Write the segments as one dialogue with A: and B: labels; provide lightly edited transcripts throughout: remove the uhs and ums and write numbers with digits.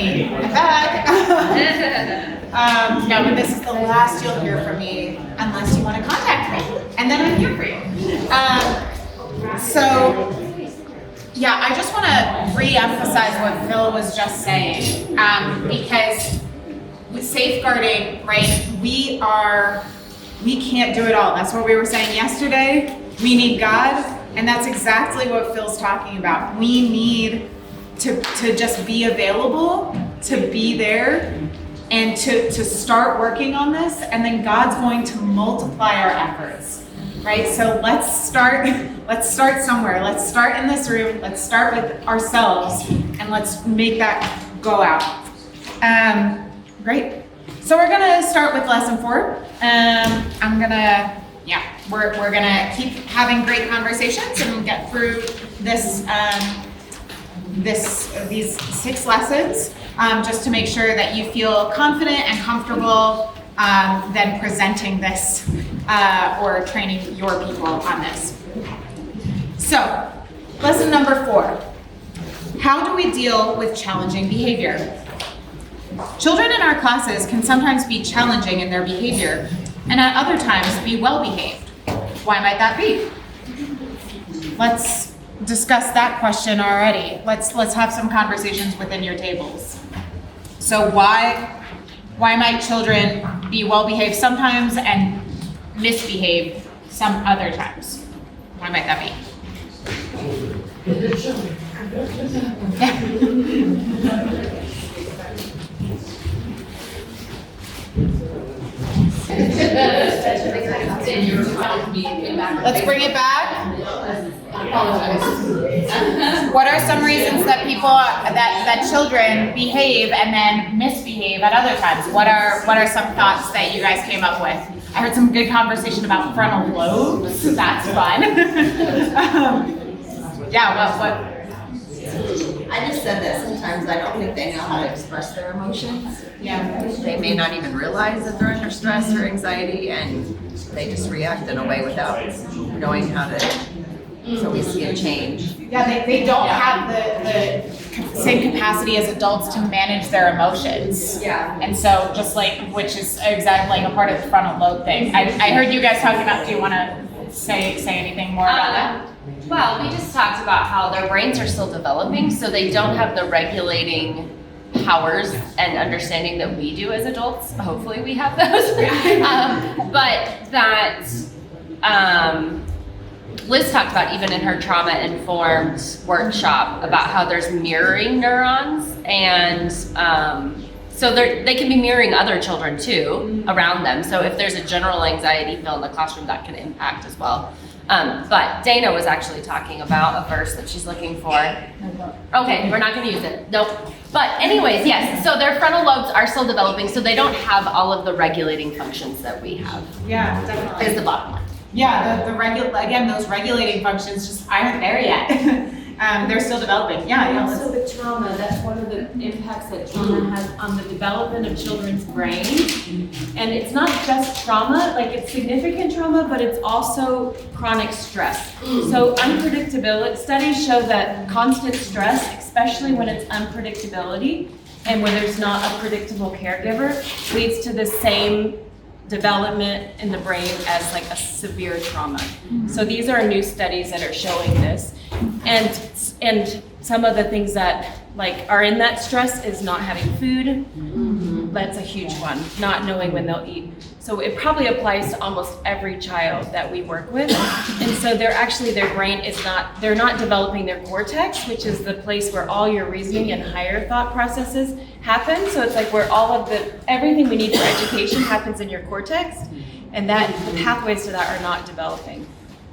A: me. I'm back. No, but this is the last you'll hear from me unless you want to contact me, and then I'm here for you. Yeah, I just want to re-emphasize what Phil was just saying, because with safeguarding, right, we can't do it all. That's what we were saying yesterday. We need God, and that's exactly what Phil's talking about. We need to just be available, to be there, and to start working on this, and then God's going to multiply our efforts, right? So let's start somewhere. Let's start in this room. Let's start with ourselves, and let's make that go out. Great. So we're gonna start with lesson 4. We're gonna keep having great conversations and get through this these 6 lessons, just to make sure that you feel confident and comfortable then presenting this or training your people on this. So, lesson number 4. How do we deal with challenging behavior? Children in our classes can sometimes be challenging in their behavior, and at other times be well-behaved. Why might that be? Let's discuss that question already. Let's have some conversations within your tables. So why might children be well-behaved sometimes and misbehave some other times? Why might that be? Let's bring it back. What are some reasons that that children behave and then misbehave at other times? What are some thoughts that you guys came up with? I heard some good conversation about frontal lobes. That's fun. What?
B: I just said that sometimes I don't think they know how to express their emotions.
A: Yeah.
B: They may not even realize that they're under stress or anxiety, and they just react in a way without knowing how to. So we see a change.
A: Yeah, they don't have the same capacity as adults to manage their emotions.
B: Yeah.
A: And so which is exactly like a part of the frontal lobe thing. I heard you guys talking about, do you want to say anything more about that?
C: Well, we just talked about how their brains are still developing, so they don't have the regulating powers and understanding that we do as adults. Hopefully we have those. But that Liz talked about even in her trauma-informed workshop about how there's mirroring neurons, and so they can be mirroring other children too around them. So if there's a general anxiety feel in the classroom, that can impact as well. But Dana was actually talking about a verse that she's looking for. Okay, we're not going to use it. Nope. But anyways, yes, so their frontal lobes are still developing, so they don't have all of the regulating functions that we have.
A: Yeah, definitely.
C: Is the bottom line.
A: Yeah, those regulating functions just aren't there yet. They're still developing. Yeah.
D: Also with trauma, that's one of the impacts that trauma has on the development of children's brains. And it's not just trauma, like it's significant trauma, but it's also chronic stress. So unpredictability, studies show that constant stress, especially when it's unpredictability and when there's not a predictable caregiver, leads to the same development in the brain as like a severe trauma. So these are new studies that are showing this. And some of the things that like are in that stress is not having food. That's a huge one. Not knowing when they'll eat. So it probably applies to almost every child that we work with. And so their brain is they're not developing their cortex, which is the place where all your reasoning and higher thought processes happen. So it's like where everything we need for education happens in your cortex, and the pathways to that are not developing.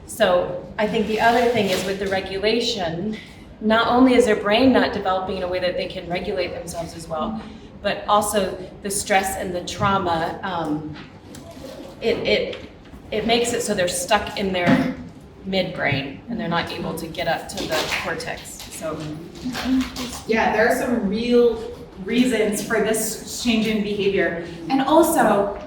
D: So I think the other thing is with the regulation, not only is their brain not developing in a way that they can regulate themselves as well, but also the stress and the trauma, it makes it so they're stuck in their midbrain and they're not able to get up to the cortex. So
A: yeah, there are some real reasons for this change in behavior. And also,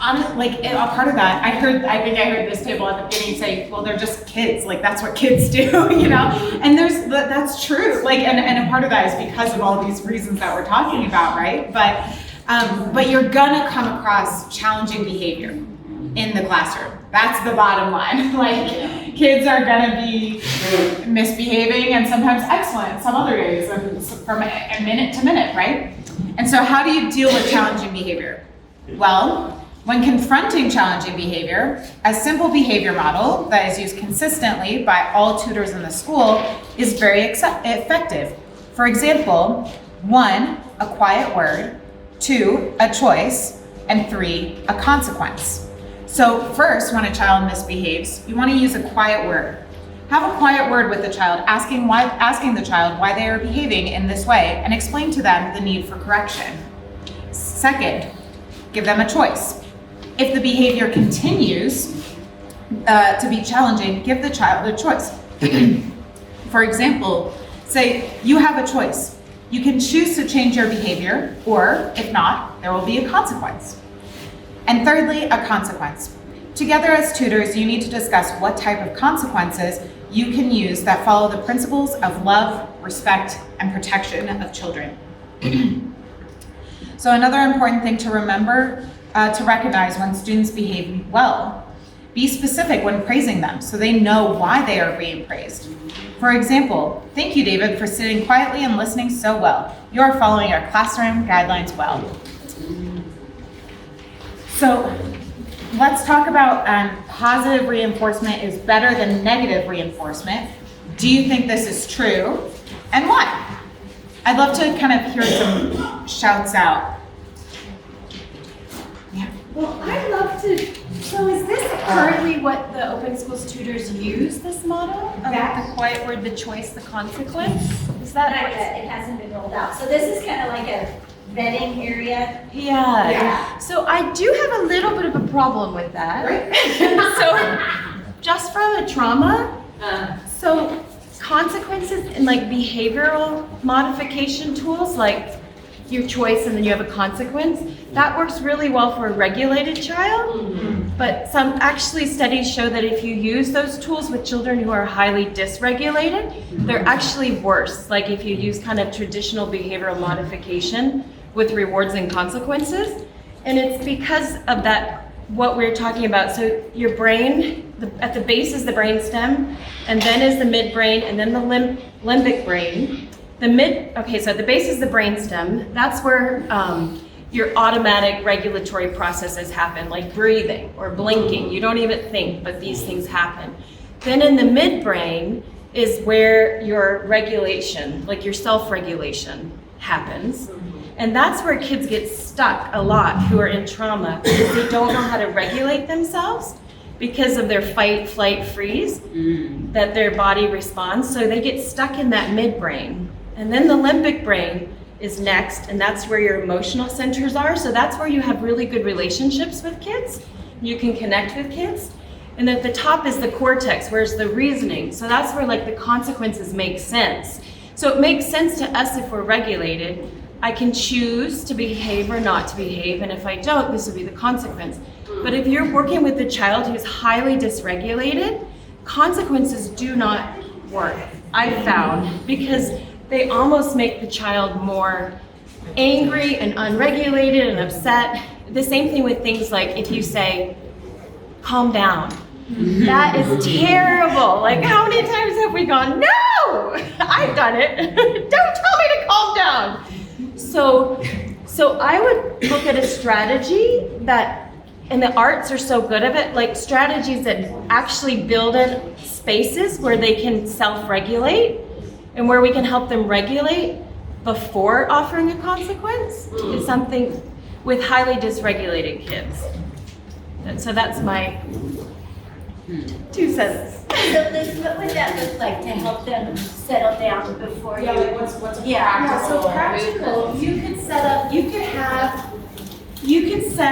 A: A part of that, I think I heard this table at the beginning say, well, they're just kids, like that's what kids do, you know? And that's true, like, and a part of that is because of all these reasons that we're talking about, right? But you're gonna come across challenging behavior in the classroom. That's the bottom line. Like, kids are gonna be misbehaving and sometimes excellent some other days, and from a minute to minute, right? And so how do you deal with challenging behavior? Well, when confronting challenging behavior, a simple behavior model that is used consistently by all tutors in the school is very effective. For example, 1, a quiet word, 2, a choice, and 3, a consequence. So first, when a child misbehaves, you want to use a quiet word. Have a quiet word with the child, asking the child why they are behaving in this way, and explain to them the need for correction. Second, give them a choice. If the behavior continues to be challenging, give the child a choice. For example, say, you have a choice. You can choose to change your behavior, or if not, there will be a consequence. And thirdly, a consequence. Together as tutors, you need to discuss what type of consequences you can use that follow the principles of love, respect, and protection of children. So another important thing to remember to recognize when students behave well. Be specific when praising them so they know why they are being praised. For example, thank you, David, for sitting quietly and listening so well. You are following our classroom guidelines well. So let's talk about positive reinforcement is better than negative reinforcement. Do you think this is true, and why? I'd love to kind of hear some shouts out.
D: Well, I'd love to, so is this currently what the open schools tutors use, this model? About the quiet word, the choice, the consequence? Is that
E: Not
D: what?
E: yet, it hasn't been rolled out. So this is kind of like a vetting area.
D: Yeah.
E: Yeah.
D: So I do have a little bit of a problem with that. So just from a trauma, so consequences and like behavioral modification tools, like your choice and then you have a consequence, that works really well for a regulated child. But some actually studies show that if you use those tools with children who are highly dysregulated, they're actually worse. Like if you use kind of traditional behavioral modification with rewards and consequences. And it's because of that, what we're talking about. So your brain, at the base is the brainstem, and then is the midbrain, and then the limbic brain. So at the base is the brainstem. That's where your automatic regulatory processes happen, like breathing or blinking. You don't even think, but these things happen. Then in the midbrain is where your regulation, like your self-regulation happens. And that's where kids get stuck a lot who are in trauma because they don't know how to regulate themselves because of their fight, flight, freeze, that their body responds. So they get stuck in that midbrain. And then the limbic brain is next, and that's where your emotional centers are. So that's where you have really good relationships with kids. You can connect with kids. And at the top is the cortex, where's the reasoning. So that's where like the consequences make sense. So it makes sense to us if we're regulated. I can choose to behave or not to behave, and if I don't, this will be the consequence. But if you're working with a child who's highly dysregulated, consequences do not work, I've found, because they almost make the child more angry and unregulated and upset. The same thing with things like if you say, calm down. That is terrible. Like how many times have we gone, no, I've done it. Don't tell me to calm down. So I would look at a strategy that, and the arts are so good at it, like strategies that actually build in spaces where they can self-regulate and where we can help them regulate before offering a consequence is something with highly dysregulated kids. And so that's my 2 cents.
E: So Liz, what would that look like to help them settle down before you?
A: What's a
D: So
A: practical?
D: practical, you could set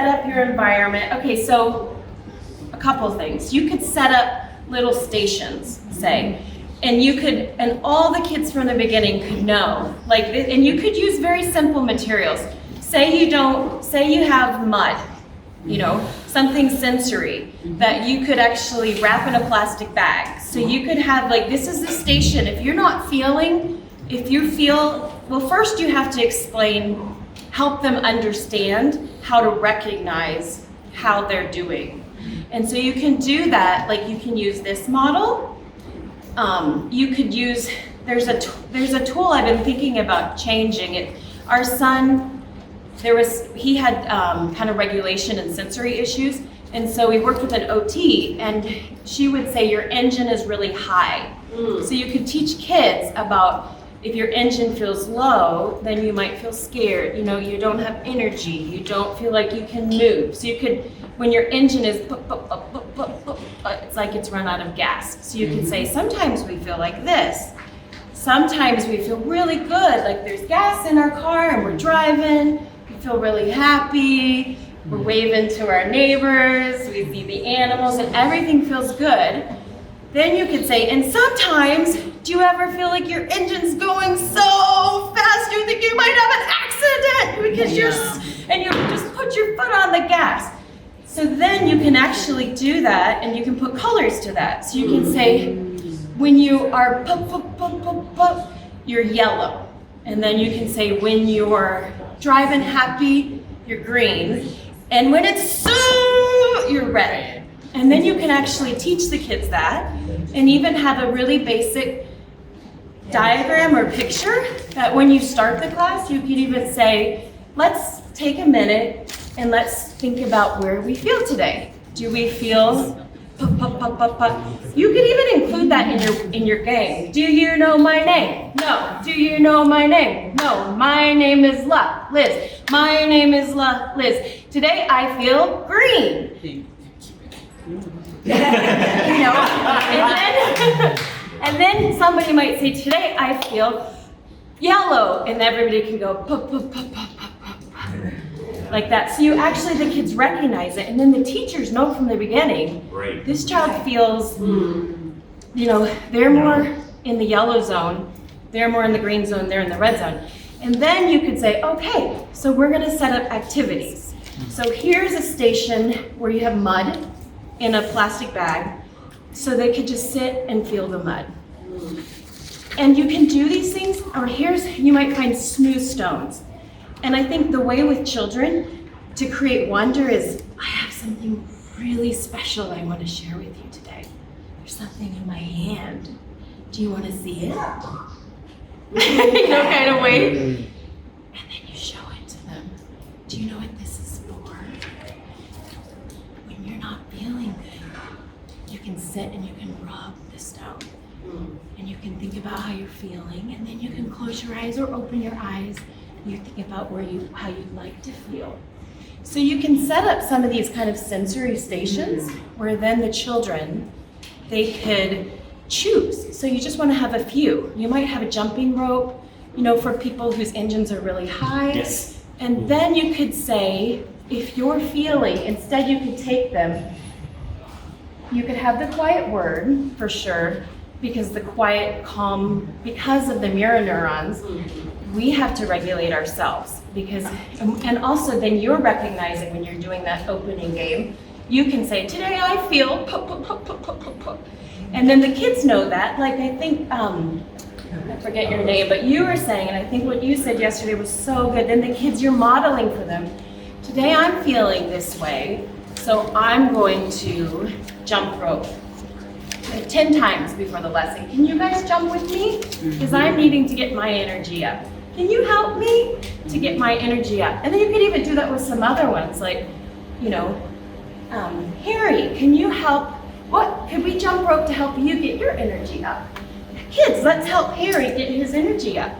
D: up your environment. Okay, so a couple things. You could set up little stations, say, and all the kids from the beginning could know, and you could use very simple materials. Say you have mud, something sensory that you could actually wrap in a plastic bag. So you could have this is the station. If you're not feeling, if you feel, well, first you have to help them understand how to recognize how they're doing. And so you can do that, you can use this model. You could use, there's a tool I've been thinking about changing it. Our son, he had kind of regulation and sensory issues, and so we worked with an OT, and she would say your engine is really high. So you could teach kids about if your engine feels low, then you might feel scared. You don't have energy, you don't feel like you can move. So you could, when your engine is it's like it's run out of gas. So you could say, sometimes we feel like this. Sometimes we feel really good, like there's gas in our car and we're driving. We feel really happy. We're waving to our neighbors. We see the animals and everything feels good. Then you could say, and sometimes, do you ever feel like your engine's going so fast you think you might have an accident because you just put your foot on the gas. So then you can actually do that, and you can put colors to that. So you can say, when you are you're yellow. And then you can say, when you're driving happy, you're green. And when it's so, you're red. And then you can actually teach the kids that, and even have a really basic diagram or picture that when you start the class, you could even say, let's take a minute and let's think about where we feel today. Do we feel You could even include that in your game. Do you know my name? No. Do you know my name? No. My name is Liz. My name is Liz. Today I feel green. And then somebody might say, today I feel yellow, and everybody can go like that. So the kids recognize it, and then the teachers know from the beginning, this child feels, they're more in the yellow zone, they're more in the green zone, they're in the red zone. And then you could say, okay, so we're gonna set up activities. So here's a station where you have mud in a plastic bag, so they could just sit and feel the mud. And you can do these things, or you might find smooth stones. And I think the way with children to create wonder is, I have something really special I want to share with you today. There's something in my hand. Do you want to see it? Kind of way. And then you show it to them. Do you know what this is for? When you're not feeling good, you can sit and you can rub the stone. And you can think about how you're feeling, and then you can close your eyes or open your eyes. You think about how you'd like to feel. So you can set up some of these kind of sensory stations where then the children, they could choose. So you just want to have a few. You might have a jumping rope, for people whose engines are really high.
F: Yes.
D: And then you could say, if you're feeling, instead you could take them, you could have the quiet word for sure, because the quiet, calm, because of the mirror neurons, we have to regulate ourselves, and also then you're recognizing when you're doing that opening game, you can say, today I feel, and then the kids know that. Like I think, I forget your name, but you were saying, and I think what you said yesterday was so good, then the kids, you're modeling for them, today I'm feeling this way, so I'm going to jump rope 10 times before the lesson. Can you guys jump with me? Because I'm needing to get my energy up. Can you help me to get my energy up? And then you could even do that with some other ones, like, Harry, can you help? Could we jump rope to help you get your energy up? Kids, let's help Harry get his energy up.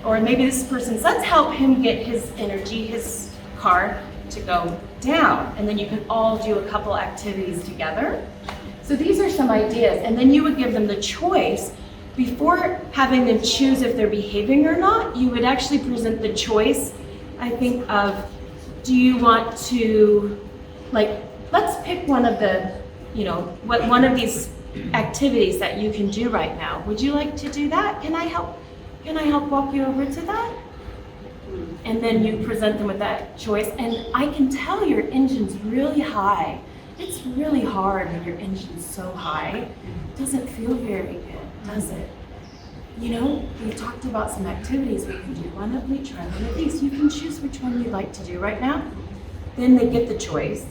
D: Or maybe this person's, let's help him get his energy, his car to go down. And then you can all do a couple activities together. So these are some ideas, and then you would give them the choice. Before having them choose if they're behaving or not, you would actually present the choice, I think, of, do you want to, let's pick one of the, one of these activities that you can do right now. Would you like to do that? Can I help walk you over to that? And then you present them with that choice. And I can tell your engine's really high. It's really hard when your engine's so high. It doesn't feel very good, does it? You know, we talked about some activities we can do. Why don't we try one of these? You can choose which one you'd like to do right now. Then they get the choice.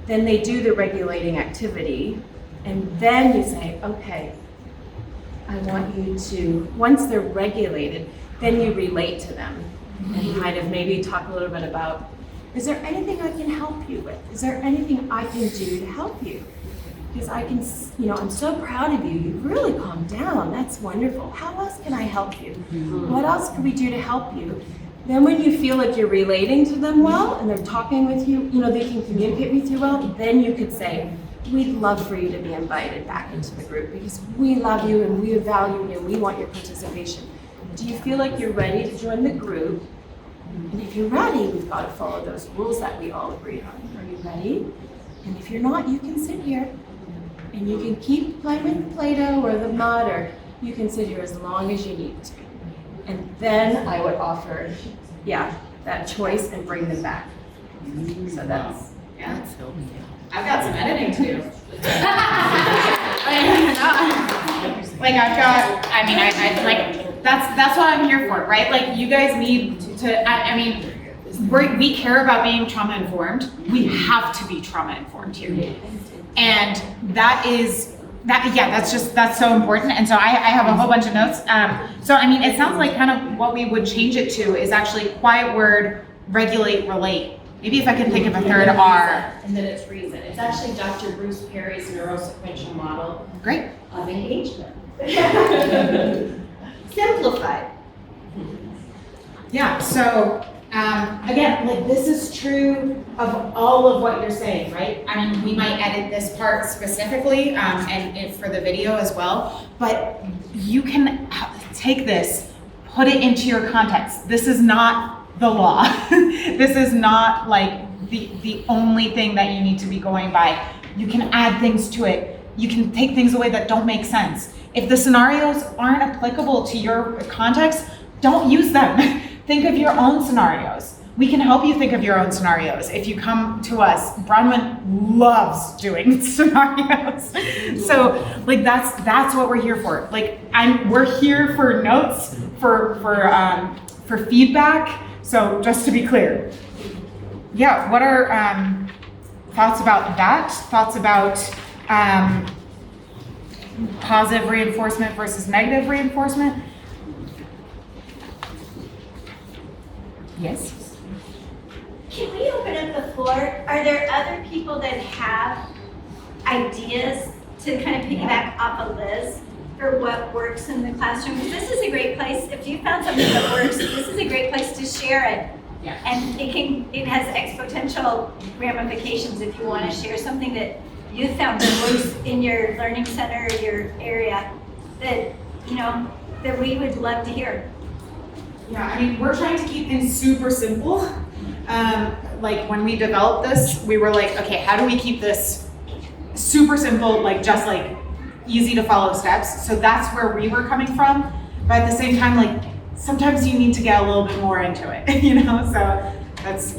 D: Then they do the regulating activity. And then you say, okay, I want you to, once they're regulated, then you relate to them and kind of maybe talk a little bit about, is there anything I can help you with? Is there anything I can do to help you? Because I can, you know, I'm so proud of you. You've really calmed down. That's wonderful. How else can I help you? What else can we do to help you? Then when you feel like you're relating to them well and they're talking with you, you know, they can communicate with you well, then you could say, we'd love for you to be invited back into the group because we love you and we value you and we want your participation. Do you feel like you're ready to join the group? And if you're ready, we've got to follow those rules that we all agreed on. Are you ready? And if you're not, you can sit here and you can keep playing with the Play-Doh or the mud, or you can sit here as long as you need to. And then I would offer, that choice and bring them back. So that's,
A: I've got some editing to do. That's what I'm here for, right? Like, you guys need to, we care about being trauma informed. We have to be trauma informed here. And that's so important. And so I have a whole bunch of notes. It sounds like kind of what we would change it to is actually quiet word, regulate, relate. Maybe if I can think of a third R.
F: And then it's reason. It's actually Dr. Bruce Perry's neurosequential model
A: Great.
F: of engagement. Simplified.
A: Yeah, so again, like, this is true of all of what you're saying, right? I mean, we might edit this part specifically and for the video as well, but you can take this, put it into your context. This is not the law. This is not like the only thing that you need to be going by. You can add things to it. You can take things away that don't make sense. If the scenarios aren't applicable to your context, don't use them. Think of your own scenarios. We can help you think of your own scenarios. If you come to us, Bronwyn loves doing scenarios. So like that's what we're here for. Like we're here for notes, for feedback. So just to be clear, what are thoughts about that? Thoughts about positive reinforcement versus negative reinforcement? Yes?
E: Can we open up the floor? Are there other people that have ideas to kind of piggyback off of Liz for what works in the classroom? This is a great place. If you found something that works, this is a great place to share it.
A: Yeah.
E: And it has exponential ramifications if you want to share something that you found that works in your learning center or your area that we would love to hear.
A: Yeah, I mean, we're trying to keep things super simple. Like when we developed this, we were like, okay, how do we keep this super simple, like just like easy to follow steps? So that's where we were coming from. But at the same time, like sometimes you need to get a little bit more into it, So that's,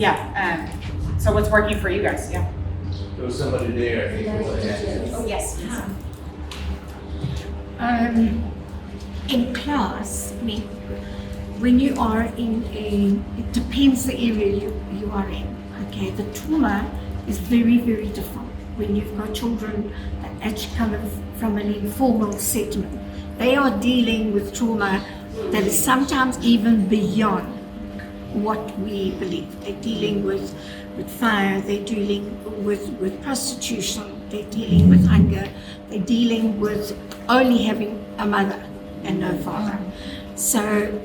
A: so what's working for you guys? Yeah.
G: There was somebody there.
A: Oh, yes.
H: In class, when you are it depends the area you are in, okay? The trauma is very, very different. When you've got children that actually come from an informal settlement, they are dealing with trauma that is sometimes even beyond what we believe. They're dealing with fire, they're dealing with prostitution, they're dealing with hunger, they're dealing with only having a mother and no father. So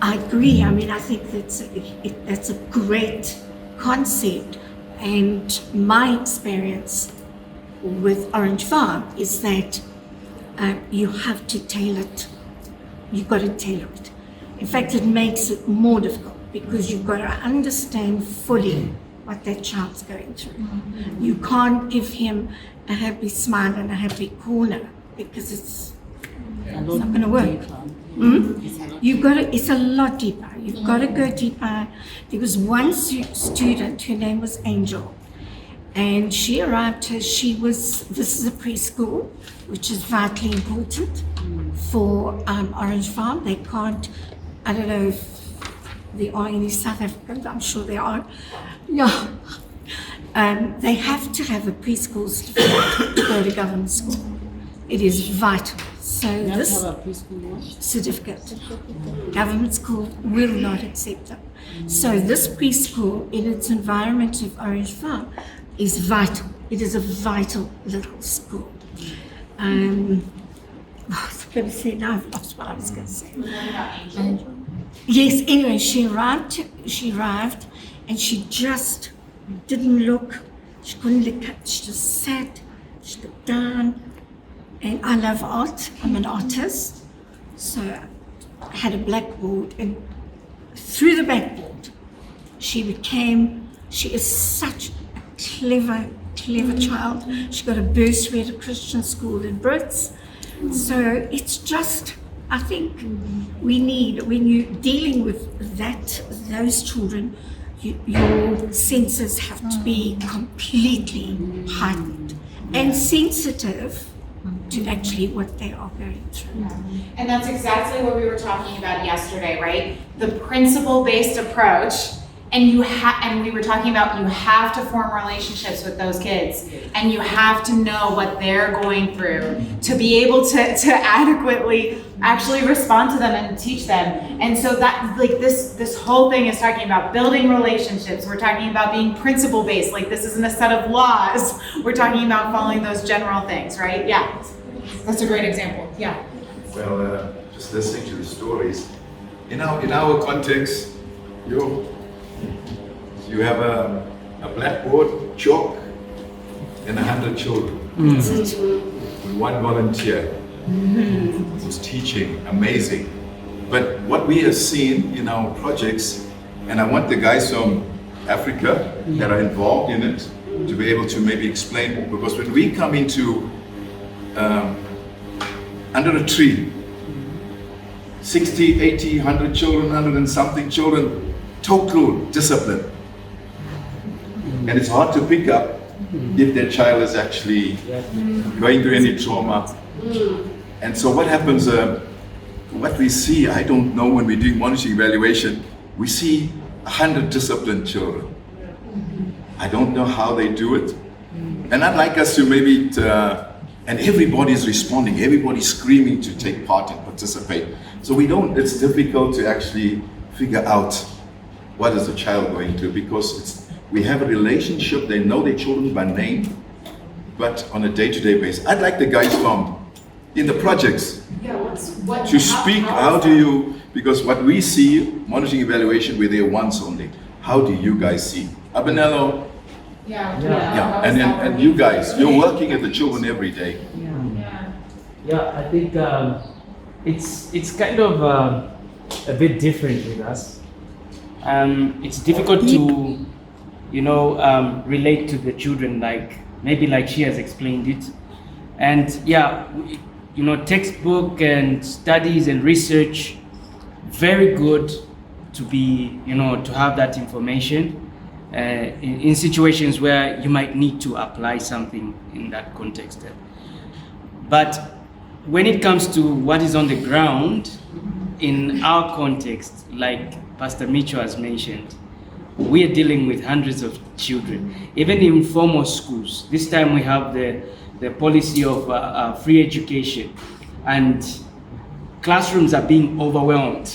H: I agree. I think that's a great concept. And my experience with Orange Farm is that you have to tailor it. You've got to tailor it. In fact, it makes it more difficult because you've got to understand fully what that child's going through. You can't give him a happy smile and a happy corner because it's not going to work. You've got to, it's a lot deeper. You've got to go deeper. There was one student, her name was Angel, and she arrived here, this is a preschool, which is vitally important for Orange Farm. They can't, I don't know if there are any South Africans, I'm sure there are. Yeah. They have to have a preschool certificate to go to government school. It is vital. So this certificate, government school will not accept them. So this preschool in its environment of Orange Farm is vital. It is a vital little school. What was I going to say? Now I've lost what I was going to say. Yes, anyway, she arrived and she just didn't look, she couldn't look up, she just sat, she looked down. And I love art, I'm an artist. So I had a blackboard, and through the blackboard, she is such a clever child. She got a bursary at a Christian school in Brits. So it's just, I think we need, when you're dealing with those children, your senses have to be completely heightened and sensitive to actually what they are going through.
A: And that's exactly what we were talking about yesterday, right? The principle-based approach, and we were talking about you have to form relationships with those kids, and you have to know what they're going through to be able to adequately actually respond to them and teach them. And so that, like, this whole thing is talking about building relationships. We're talking about being principle-based, like this isn't a set of laws. We're talking about following those general things, right? Yeah, that's a great example, yeah.
I: Well, just listening to the stories, in our context, you have a blackboard, chalk, and 100 children. With one volunteer who's teaching, amazing. But what we have seen in our projects, and I want the guys from Africa that are involved in it to be able to maybe explain more, because when we come into under a tree, 60, 80, 100 children, 100 and something children, total discipline. And it's hard to pick up if their child is actually going through any trauma. And so what happens, what we see, I don't know, when we're doing monitoring evaluation, we see 100 disciplined children. I don't know how they do it. And I'd like us to maybe, and everybody's responding, everybody's screaming to take part and participate. So it's difficult to actually figure out what is the child going through, because we have a relationship, they know their children by name, but on a day-to-day basis. I'd like the guys in the projects to speak, how do you, because what we see, monitoring evaluation, we're there once only. How do you guys see? Abanello, yeah, and you guys, you're working at the children every day.
J: Yeah, I think it's kind of a bit different with us. It's difficult to, relate to the children like she has explained it. And textbook and studies and research, very good to be, to have that information in situations where you might need to apply something in that context. But when it comes to what is on the ground, in our context, like Pastor Micho has mentioned, we are dealing with hundreds of children, even in formal schools. This time we have the policy of free education, and classrooms are being overwhelmed.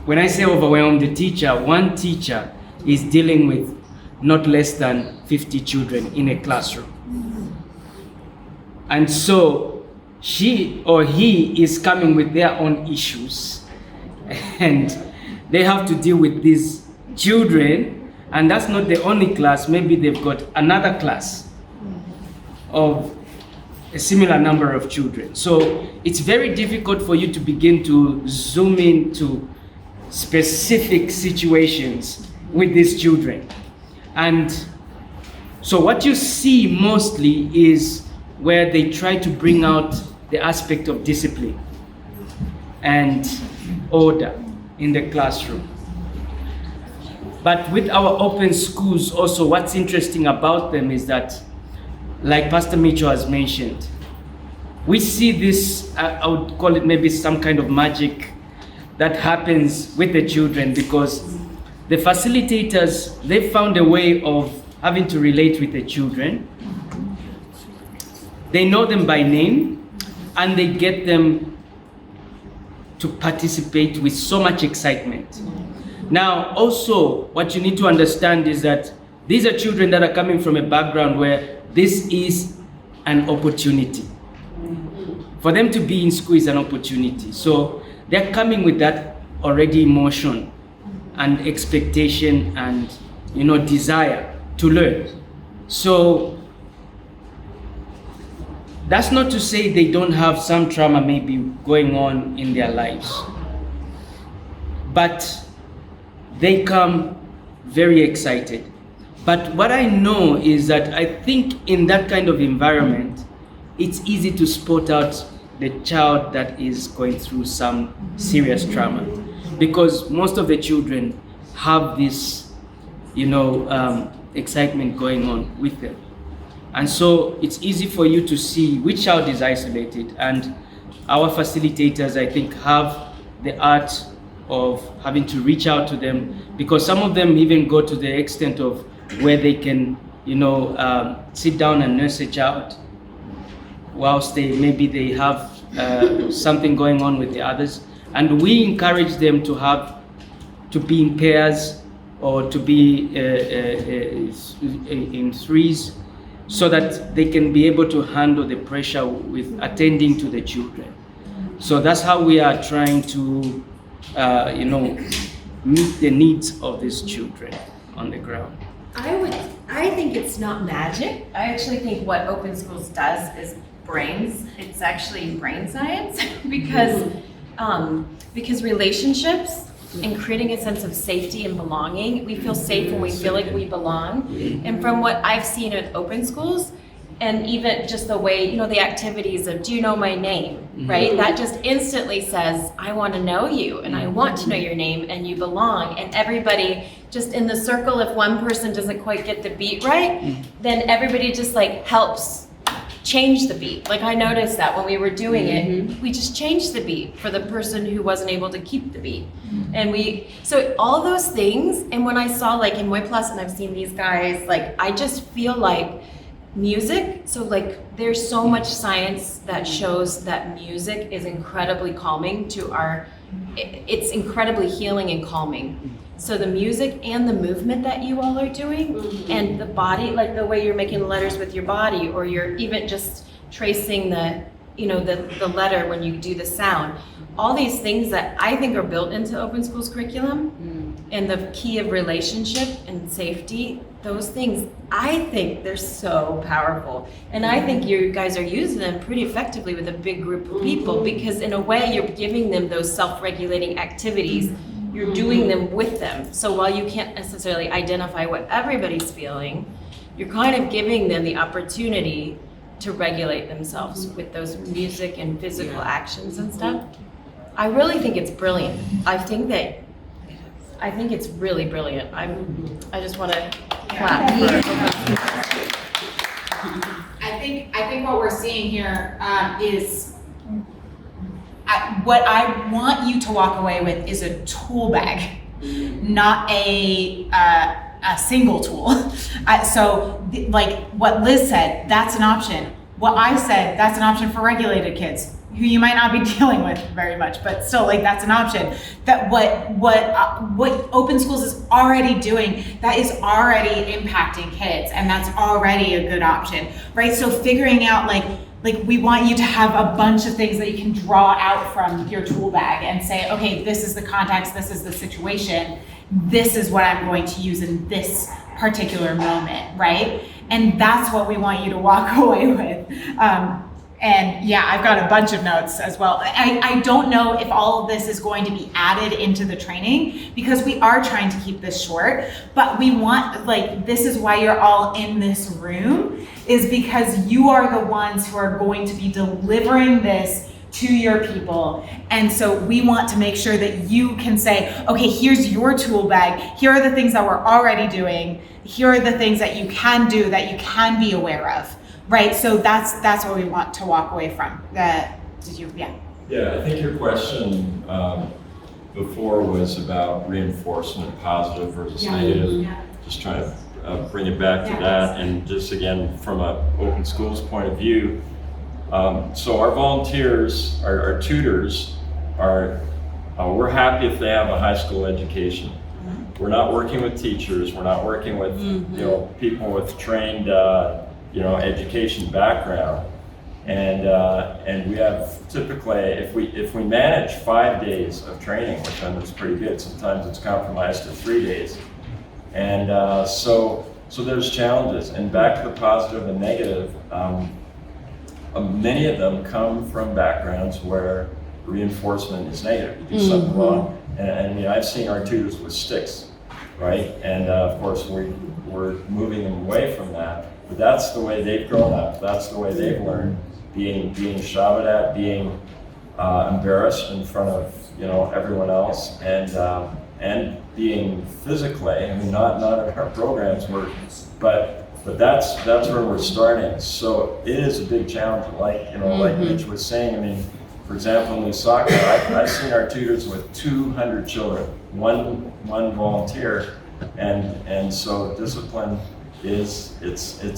J: When I say overwhelmed, one teacher is dealing with not less than 50 children in a classroom. And so she or he is coming with their own issues, and they have to deal with these children, and that's not the only class. Maybe they've got another class of a similar number of children. So it's very difficult for you to begin to zoom into specific situations with these children. And so what you see mostly is where they try to bring out the aspect of discipline. and order in the classroom. But with our open schools also, what's interesting about them is that, like Pastor Mitchell has mentioned, we see this, I would call it maybe some kind of magic that happens with the children, because the facilitators, they found a way of having to relate with the children. They know them by name, and they get them to participate with so much excitement. Now, also, what you need to understand is that these are children that are coming from a background where this is an opportunity. For them to be in school is an opportunity. So they're coming with that already emotion and expectation and, desire to learn. So that's not to say they don't have some trauma maybe going on in their lives, but they come very excited. But what I know is that I think in that kind of environment, it's easy to spot out the child that is going through some serious trauma, because most of the children have this, excitement going on with them. And so it's easy for you to see which child is isolated. And our facilitators, I think, have the art of having to reach out to them, because some of them even go to the extent of where they can, sit down and nurse a child whilst they have something going on with the others. And we encourage them to be in pairs or to be in threes, so that they can be able to handle the pressure with attending to the children. So that's how we are trying to, meet the needs of these children on the ground.
B: I think it's not magic. I actually think what Open Schools does is brains. It's actually brain science because relationships and creating a sense of safety and belonging, we feel safe when we feel like we belong. And from what I've seen at Open Schools, and even just the way, the activities of, do you know my name, right? That just instantly says, I want to know you, and I want to know your name, and you belong. And everybody just in the circle, if one person doesn't quite get the beat right, then everybody just helps change the beat. Like I noticed that when we were doing it, we just changed the beat for the person who wasn't able to keep the beat. And so all those things, and when I saw in Muy Plus, and I've seen these guys, I just feel like music, so there's so much science that shows that music is incredibly calming to it's incredibly healing and calming. So the music and the movement that you all are doing, and the body, the way you're making letters with your body, or you're even just tracing the letter when you do the sound, all these things that I think are built into Open Schools curriculum, and the key of relationship and safety, those things, I think they're so powerful. And I think you guys are using them pretty effectively with a big group of people, because in a way you're giving them those self-regulating activities. You're doing them with them. So while you can't necessarily identify what everybody's feeling, you're kind of giving them the opportunity to regulate themselves with those music and physical actions and stuff. I really think it's brilliant. I think it's really brilliant. I just want to clap.
A: I think what we're seeing here is what I want you to walk away with is a tool bag, not a single tool. What Liz said, that's an option. What I said, that's an option for regulated kids who you might not be dealing with very much, but still, that's an option. That what Open Schools is already doing, that is already impacting kids, and that's already a good option, right? So figuring out we want you to have a bunch of things that you can draw out from your tool bag and say, okay, this is the context, this is the situation, this is what I'm going to use in this particular moment, right? And that's what we want you to walk away with. And yeah, I've got a bunch of notes as well. I don't know if all of this is going to be added into the training, because we are trying to keep this short, but we want, this is why you're all in this room, is because you are the ones who are going to be delivering this to your people. And so we want to make sure that you can say, okay, here's your tool bag. Here are the things that we're already doing. Here are the things that you can do, that you can be aware of, right? So that's what we want to walk away from. Yeah.
K: Yeah, I think your question before was about reinforcement, positive versus negative. Just trying to bring it back to that, and just again from a open schools point of view. So our volunteers, our tutors, we're happy if they have a high school education. We're not working with teachers. We're not working with people with trained education background. And we have typically, if we manage 5 days of training, which I know is pretty good, sometimes it's compromised to 3 days. And so there's challenges. And back to the positive and negative, many of them come from backgrounds where reinforcement is negative. You do something wrong. And I've seen our tutors with sticks, right? And of course we're moving them away from that. But that's the way they've grown up. That's the way they've learned. Being shouted at, being embarrassed in front of everyone else, and being physically. I mean, not in our programs, but that's where we're starting. So it is a big challenge. Like Mitch was saying. I mean, for example, in Lusaka, I've seen our tutors with 200 children, one volunteer, and so discipline it's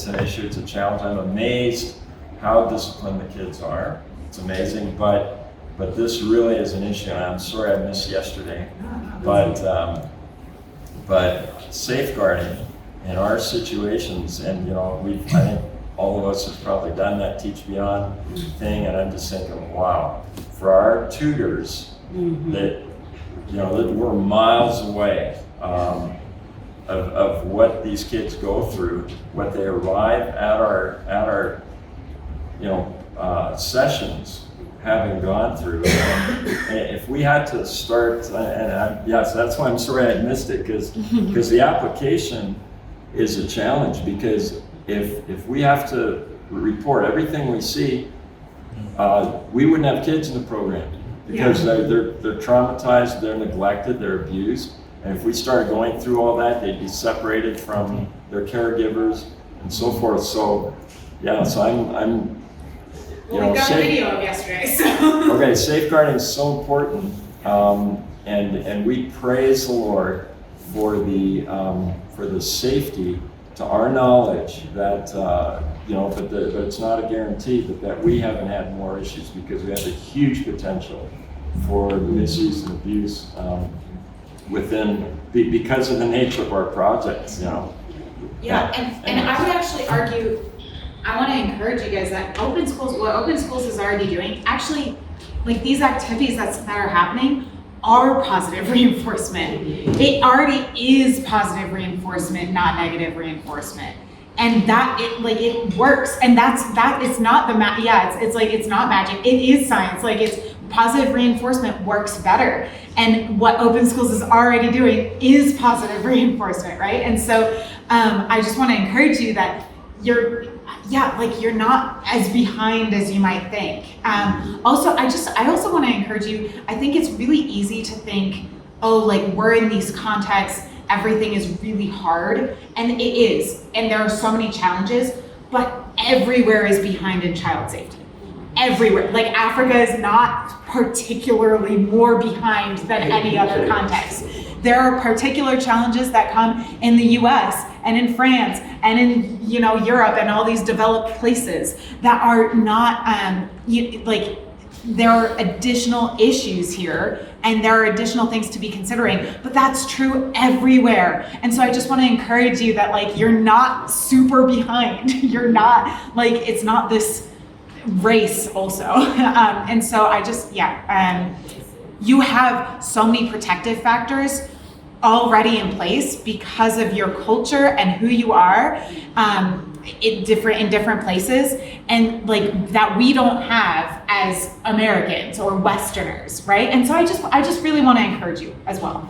K: an issue. It's a challenge. I'm amazed how disciplined the kids are. It's amazing, but this really is an issue. And I'm sorry I missed yesterday, but safeguarding in our situations, and I think all of us have probably done that Teach Beyond thing, and I'm just thinking, wow, for our tutors that that we're miles away of what these kids go through, what they arrive at our sessions having gone through. And if we had to start, yes, that's why I'm sorry I missed it, because the application is a challenge, because if we have to report everything we see, we wouldn't have kids in the program, because they're traumatized, they're neglected, they're abused. And if we started going through all that, they'd be separated from their caregivers and so forth. So I'm
A: we got a video of yesterday, so.
K: Okay, safeguarding is so important, and we praise the Lord for the safety, to our knowledge, that but it's not a guarantee that we haven't had more issues, because we have a huge potential for misuse and abuse because of the nature of our projects.
A: Yeah, and I would actually argue, I want to encourage you guys that what Open Schools is already doing, actually, like these activities that are happening are positive reinforcement. It already is positive reinforcement, not negative reinforcement. And it works. And it's not it's not magic. It is science. It's positive reinforcement works better. And what Open Schools is already doing is positive reinforcement, right? And so I just want to encourage you that you're not as behind as you might think. Also, I also want to encourage you, I think it's really easy to think, we're in these contexts, everything is really hard, and it is, and there are so many challenges, but everywhere is behind in child safety. Everywhere. Africa is not particularly more behind than any other context. There are particular challenges that come in the US and in France and in Europe and all these developed places that are not there are additional issues here, and there are additional things to be considering, but that's true everywhere. And so I just want to encourage you that you're not super behind. You're not it's not this race also. And so I just, you have so many protective factors already in place because of your culture and who you are in different places, and that we don't have as Americans or Westerners, right? And so I just really want to encourage you as well.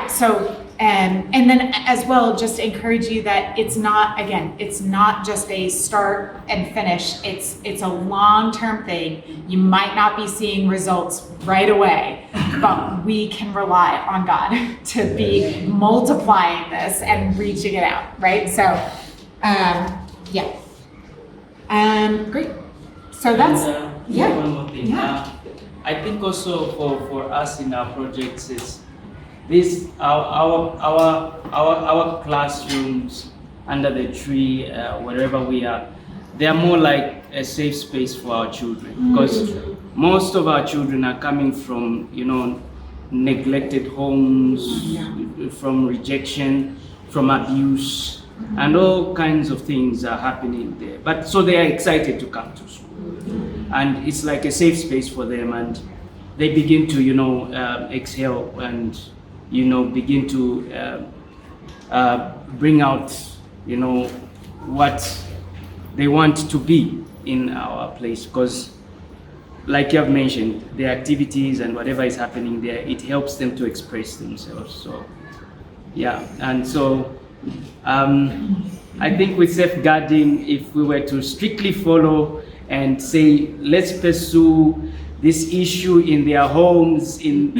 A: So And then as well, just encourage you that it's not just a start and finish. It's a long-term thing. You might not be seeing results right away, but we can rely on God to be multiplying this and reaching it out, right? So, great. So that's,
J: one more thing.
A: Yeah.
J: I think also for us in our projects is this our classrooms under the tree, wherever we are, they are more like a safe space for our children, because most of our children are coming from, neglected homes, from rejection, from abuse, and all kinds of things are happening there. But so they are excited to come to school, and it's like a safe space for them, and they begin to, exhale and, begin to bring out, what they want to be in our place. Because, like you have mentioned, the activities and whatever is happening there, it helps them to express themselves. So, yeah, and so I think with safeguarding, if we were to strictly follow and say, let's pursue this issue in their homes, in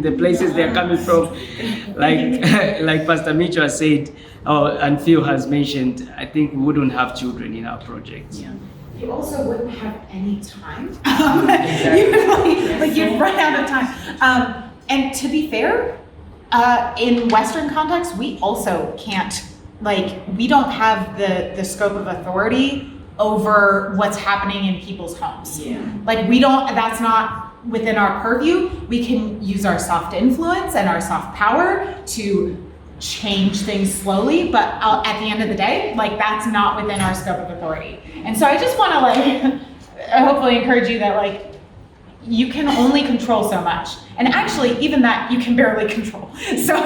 J: the places they're coming from, like Pastor Mitchell has said, and Phil has mentioned, I think we wouldn't have children in our projects.
A: Yeah. You also wouldn't have any time. You'd run out of time. And to be fair, in Western context, we also can't, we don't have the scope of authority over what's happening in people's homes.
D: Yeah.
A: That's not within our purview. We can use our soft influence and our soft power to change things slowly, but at the end of the day, that's not within our scope of authority. And so I just want to hopefully encourage you that you can only control so much, and actually even that you can barely control. So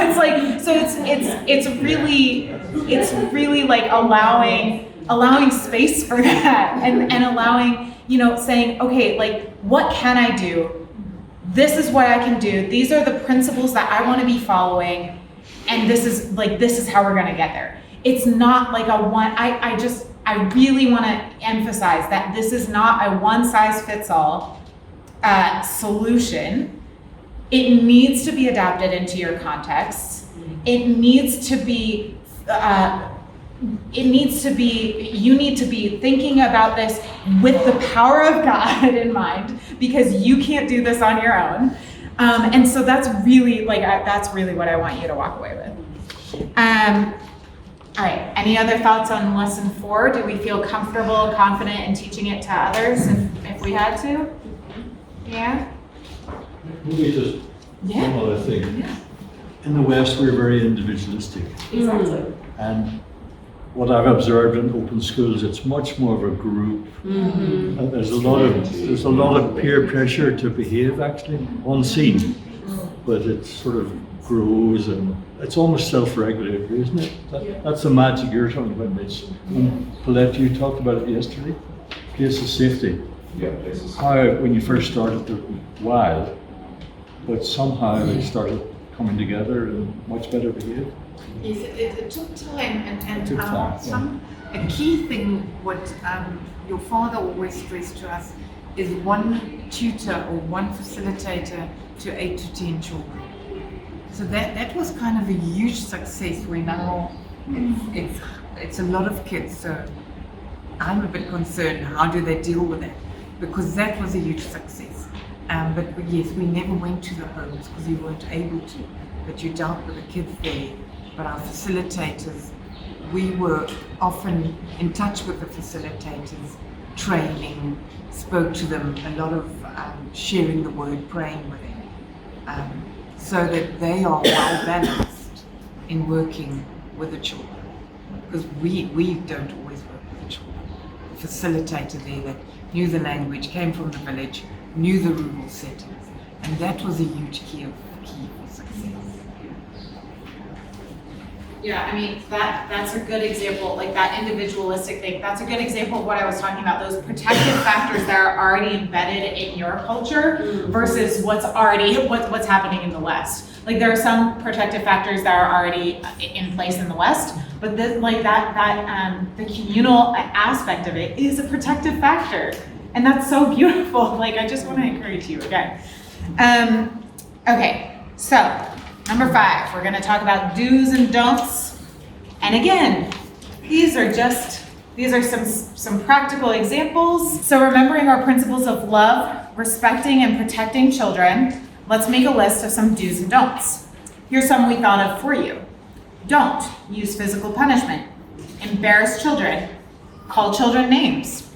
A: it's really allowing space for that, and allowing, saying, okay, what can I do? This is what I can do. These are the principles that I want to be following, and this is how we're going to get there. It's not like a one. I really want to emphasize that this is not a one-size-fits-all solution. It needs to be adapted into your context. You need to be thinking about this with the power of God in mind, because you can't do this on your own. And so that's really what I want you to walk away with. All right, any other thoughts on lesson 4? Do we feel comfortable, confident in teaching it to others if we had to? Yeah?
L: Maybe just one other thing.
A: Yeah.
L: In the West, we're very individualistic.
A: Exactly.
L: And what I've observed in open schools, it's much more of a group. And there's a lot of peer pressure to behave, actually, unseen. But it sort of grows, and it's almost self-regulatory, isn't it? That's the magic you're talking about, Mitch. Paulette, you talked about it yesterday. Place of safety.
G: Yeah, places.
L: How, when you first started, they were wild, but somehow they started coming together and much better behaved.
H: Yes, it took time, and
L: Took time,
H: a key thing what your father always stressed to us is one tutor or one facilitator to 8 to 10 children. So that was kind of a huge success. We now it's a lot of kids, so I'm a bit concerned, how do they deal with that? Because that was a huge success. But yes, we never went to the homes because we weren't able to, but you dealt with the kids there. But our facilitators, we were often in touch with the facilitators, training, spoke to them, a lot of sharing the word, praying with them, so that they are well balanced in working with the children. Because we don't always work with the children. The facilitator there that knew the language, came from the village, knew the rural settings, and that was a huge key for success.
A: Yeah, I mean, that's a good example, that individualistic thing. That's a good example of what I was talking about, those protective factors that are already embedded in your culture versus what's happening in the West. Like there are some protective factors that are already in place in the West, but this, like the communal aspect of it is a protective factor. And that's so beautiful. Like, I just want to encourage you again. Okay, so number 5, we're going to talk about do's and don'ts. And again, these are some practical examples. So remembering our principles of love, respecting, and protecting children, let's make a list of some do's and don'ts. Here's some we thought of for you. Don't use physical punishment. Embarrass children. Call children names.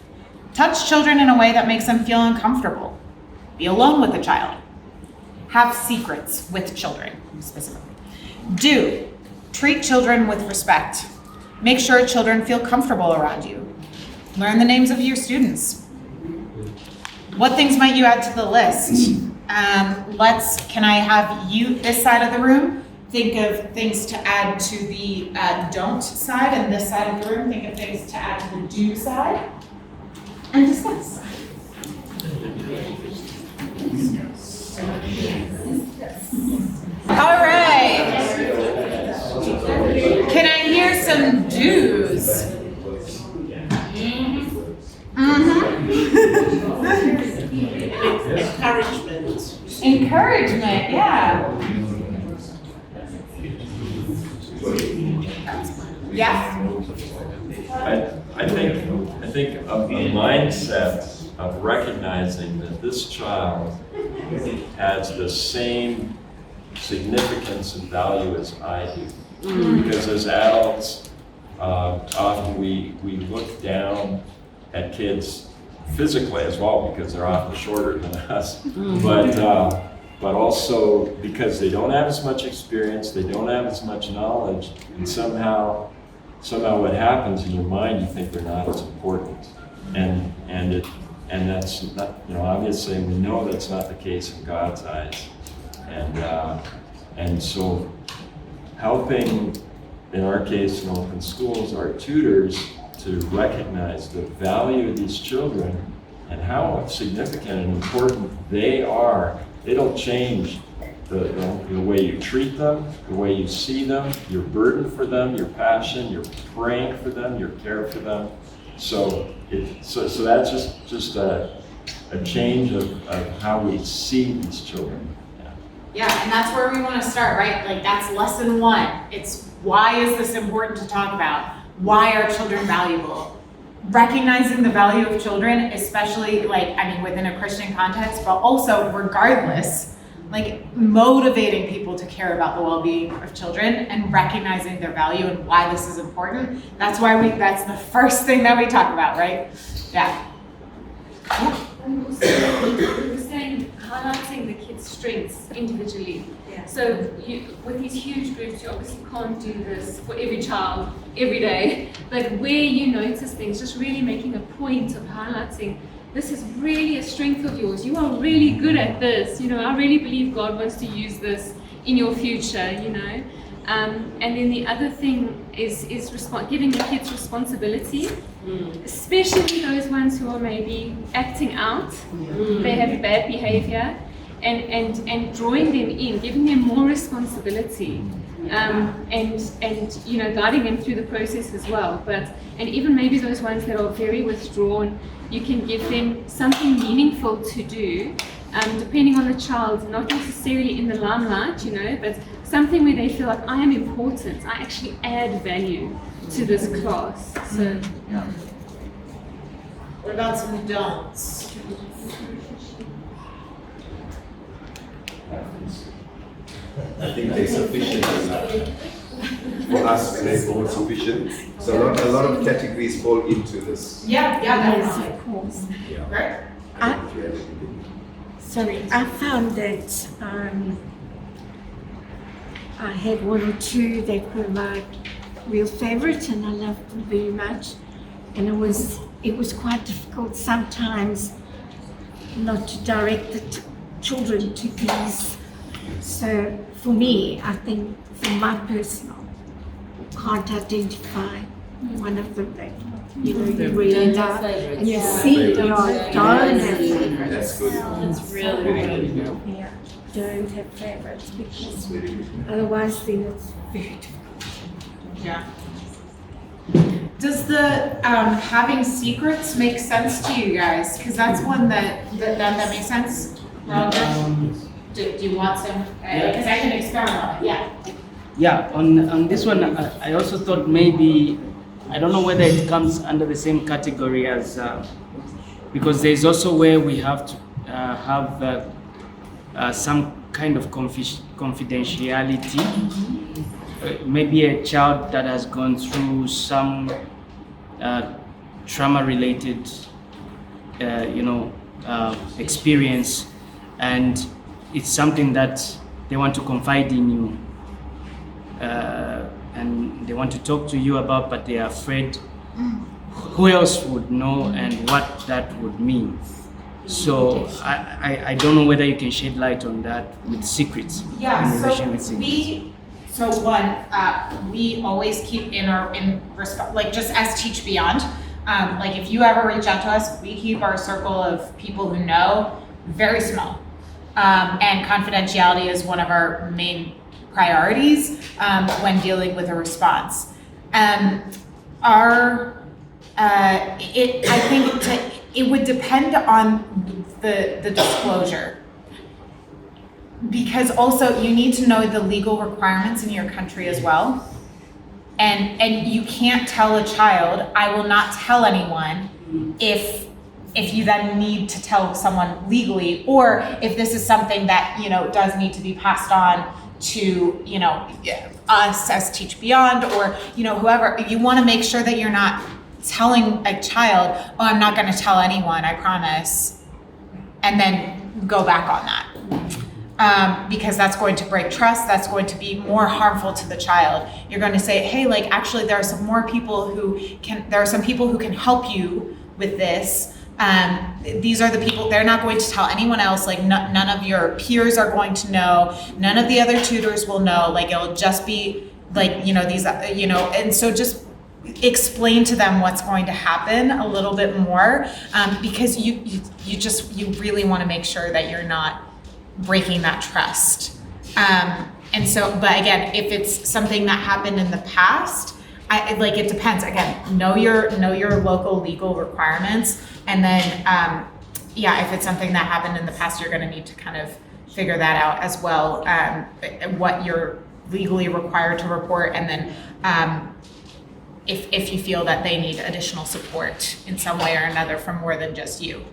A: Touch children in a way that makes them feel uncomfortable. Be alone with the child. Have secrets with children, specifically. Do. Treat children with respect. Make sure children feel comfortable around you. Learn the names of your students. What things might you add to the list? Can I have you, this side of the room, think of things to add to the don't side, and this side of the room, think of things to add to the do side, and discuss. All right. Can I hear some do's? Encouragement, yeah. Yeah.
K: I think a mindset of recognizing that this child has the same significance and value as I do. Because as adults, often we look down at kids physically as well, because they're often shorter than us, but also because they don't have as much experience, they don't have as much knowledge, and somehow what happens in your mind, you think they're not as important, and that's not, obviously we know that's not the case in God's eyes, and so helping, in our case in open schools, our tutors to recognize the value of these children and how significant and important they are. It'll change the way you treat them, the way you see them, your burden for them, your passion, your praying for them, your care for them. So that's just a change of how we see these children.
A: Yeah, and that's where we want to start, right? Like that's lesson 1. It's why is this important to talk about? Why are children valuable? Recognizing the value of children, especially within a Christian context, but also regardless, like motivating people to care about the well-being of children and recognizing their value and why this is important. That's the first thing that we talk about, right? Yeah.
F: And also, we're saying highlighting the kids' strengths individually. Yeah. So with these huge groups, you obviously can't do this for every child every day. But where you notice things, just really making a point of highlighting, this is really a strength of yours. You are really good at this. I really believe God wants to use this in your future. And then the other thing is giving the kids responsibility, especially those ones who are maybe acting out, they have bad behavior, and drawing them in, giving them more responsibility, and guiding them through the process as well. And even maybe those ones that are very withdrawn, you can give them something meaningful to do, depending on the child, not necessarily in the limelight, but something where they feel like I am important, I actually add value to this class. So,
A: What about some don'ts?
I: I think they're sufficient enough. For us, they're all sufficient. So a lot of categories fall into this.
A: Yeah,
H: Yes,
A: definitely.
H: of course.
A: Right?
H: I found that I had 1 or 2 that were my real favorite, and I loved them very much. And it was quite difficult sometimes not to direct the children to these. So for me, I think for my personal, can't identify one of them that you really love, and you see, don't have favorites.
I: That's good.
B: That's really good.
H: Yeah. don't have favorites because otherwise then it's very difficult.
A: Yeah. Does the having secrets make sense to you guys? Because that's one that makes sense. Roger, do you want some? Because I can experiment on it. Yeah.
J: Yeah, on this one, I also thought maybe, I don't know whether it comes under the same category as, because there's also where we have to have some kind of confidentiality. Maybe a child that has gone through some trauma-related, experience, and it's something that they want to confide in you. And they want to talk to you about, but they are afraid who else would know and what that would mean. So I don't know whether you can shed light on that with secrets.
A: Yeah.
J: in relation with secrets.
A: We always keep like just as Teach Beyond. Like if you ever reach out to us, we keep our circle of people who know very small. And confidentiality is one of our main priorities when dealing with a response. I think it would depend on the disclosure, because also you need to know the legal requirements in your country as well. And you can't tell a child, I will not tell anyone, if you then need to tell someone legally, or if this is something that, does need to be passed on to, us as Teach Beyond, or, whoever. You want to make sure that you're not telling a child, oh, I'm not going to tell anyone, I promise, and then go back on that. Because that's going to break trust, that's going to be more harmful to the child. You're going to say, hey, like, actually there are some people who can help you with this. These are the people, they're not going to tell anyone else, like none of your peers are going to know, none of the other tutors will know, like it'll just be like, and so just explain to them what's going to happen a little bit more, because you really want to make sure that you're not breaking that trust. And so, but again, if it's something that happened in the past, it depends. Again, know your local legal requirements, and then if it's something that happened in the past, you're going to need to kind of figure that out as well. What you're legally required to report, and then if you feel that they need additional support in some way or another from more than just you.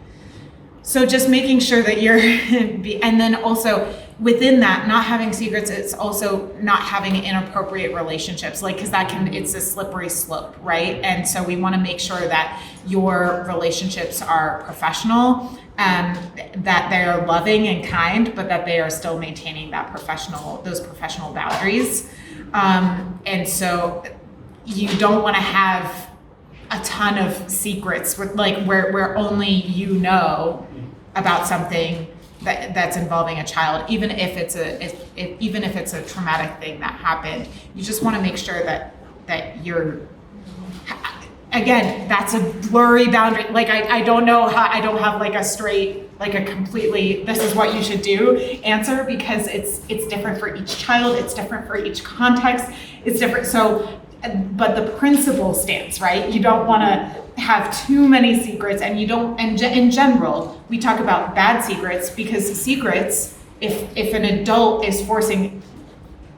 A: So just making sure that you're, and then also within that, not having secrets, it's also not having inappropriate relationships, because it's a slippery slope, right? And so we want to make sure that your relationships are professional, that they are loving and kind, but that they are still maintaining those professional boundaries. And so you don't want to have a ton of secrets with where only you know about something that's involving a child, even if it's a traumatic thing that happened. You just want to make sure that you're, again, that's a blurry boundary. I don't know how, I don't have a straight, a completely, this is what you should do answer, because it's different for each child, it's different for each context, it's different. So, but the principle stands, right? You don't want to have too many secrets, and you don't, and in general, we talk about bad secrets, because secrets, if an adult is forcing,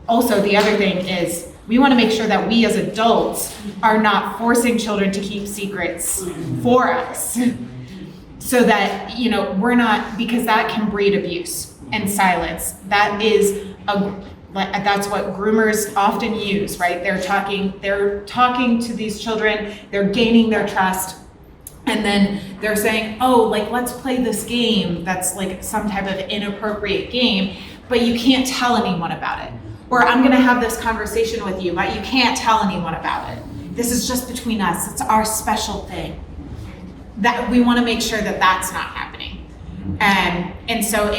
A: also the other thing is, we want to make sure that we as adults are not forcing children to keep secrets for us. So that, we're not, because that can breed abuse and silence. That's what groomers often use, right? They're talking to these children, they're gaining their trust, and then they're saying, oh, let's play this game that's some type of inappropriate game, but you can't tell anyone about it. Or I'm gonna have this conversation with you, but you can't tell anyone about it. This is just between us, it's our special thing. That we wanna make sure that that's not happening. And so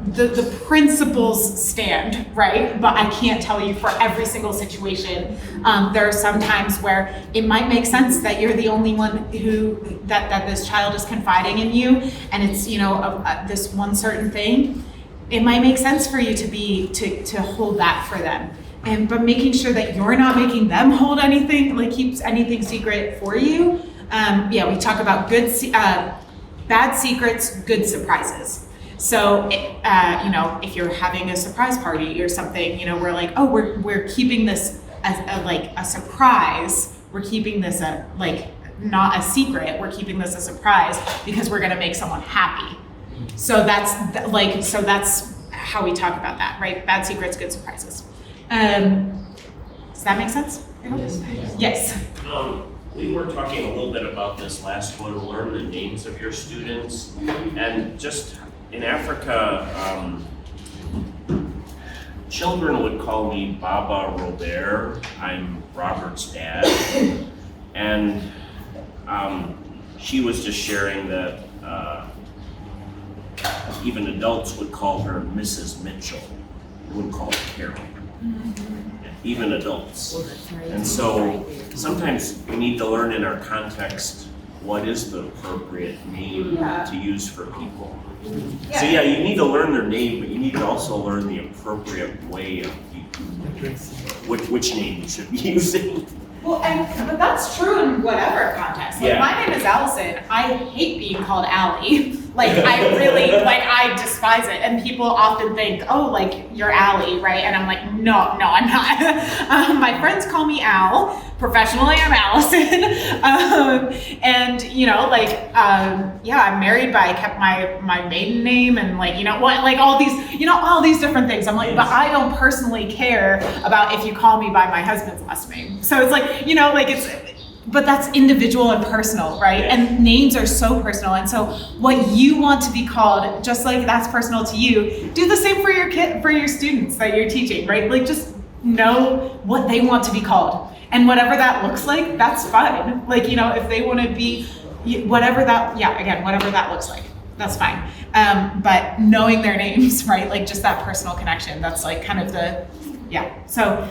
A: the principles stand, right? But I can't tell you for every single situation. There are some times where it might make sense that you're the only one that this child is confiding in you, and it's this one certain thing. it might make sense for you to hold that for them. But making sure that you're not making them hold anything, like keeps anything secret for you. We talk about bad secrets, good surprises. So, if you're having a surprise party or something, we're like, oh, we're keeping this as a surprise. We're keeping this not a secret. We're keeping this a surprise because we're going to make someone happy. So that's how we talk about that, right? Bad secrets, good surprises. Does that make sense? Yes.
M: We were talking a little bit about this last one, learn the names of your students. And just in Africa, children would call me Baba Robert. I'm Robert's dad. And she was just sharing that even adults would call her Mrs. Mitchell. They wouldn't call her Carol. Even adults. And so sometimes we need to learn in our context what is the appropriate name to use for people. So you need to learn their name, but you need to also learn the appropriate way of which name you should be using.
A: Well, but that's true in whatever context. Like, my name is Allison. I hate being called Allie. I despise it. And people often think, oh, you're Allie, right? And I'm like, no, I'm not. My friends call me Al. Professionally, I'm Allison. I'm married, but I kept my maiden name and all these different things. I'm like, but I don't personally care about if you call me by my husband's last name. So it's but that's individual and personal, right? And names are so personal. And so what you want to be called, just like that's personal to you, do the same for your students that you're teaching, right? Just know what they want to be called. And whatever that looks like, that's fine. If they want to be whatever that looks like, that's fine. But knowing their names, right? Just that personal connection, that's kind of So,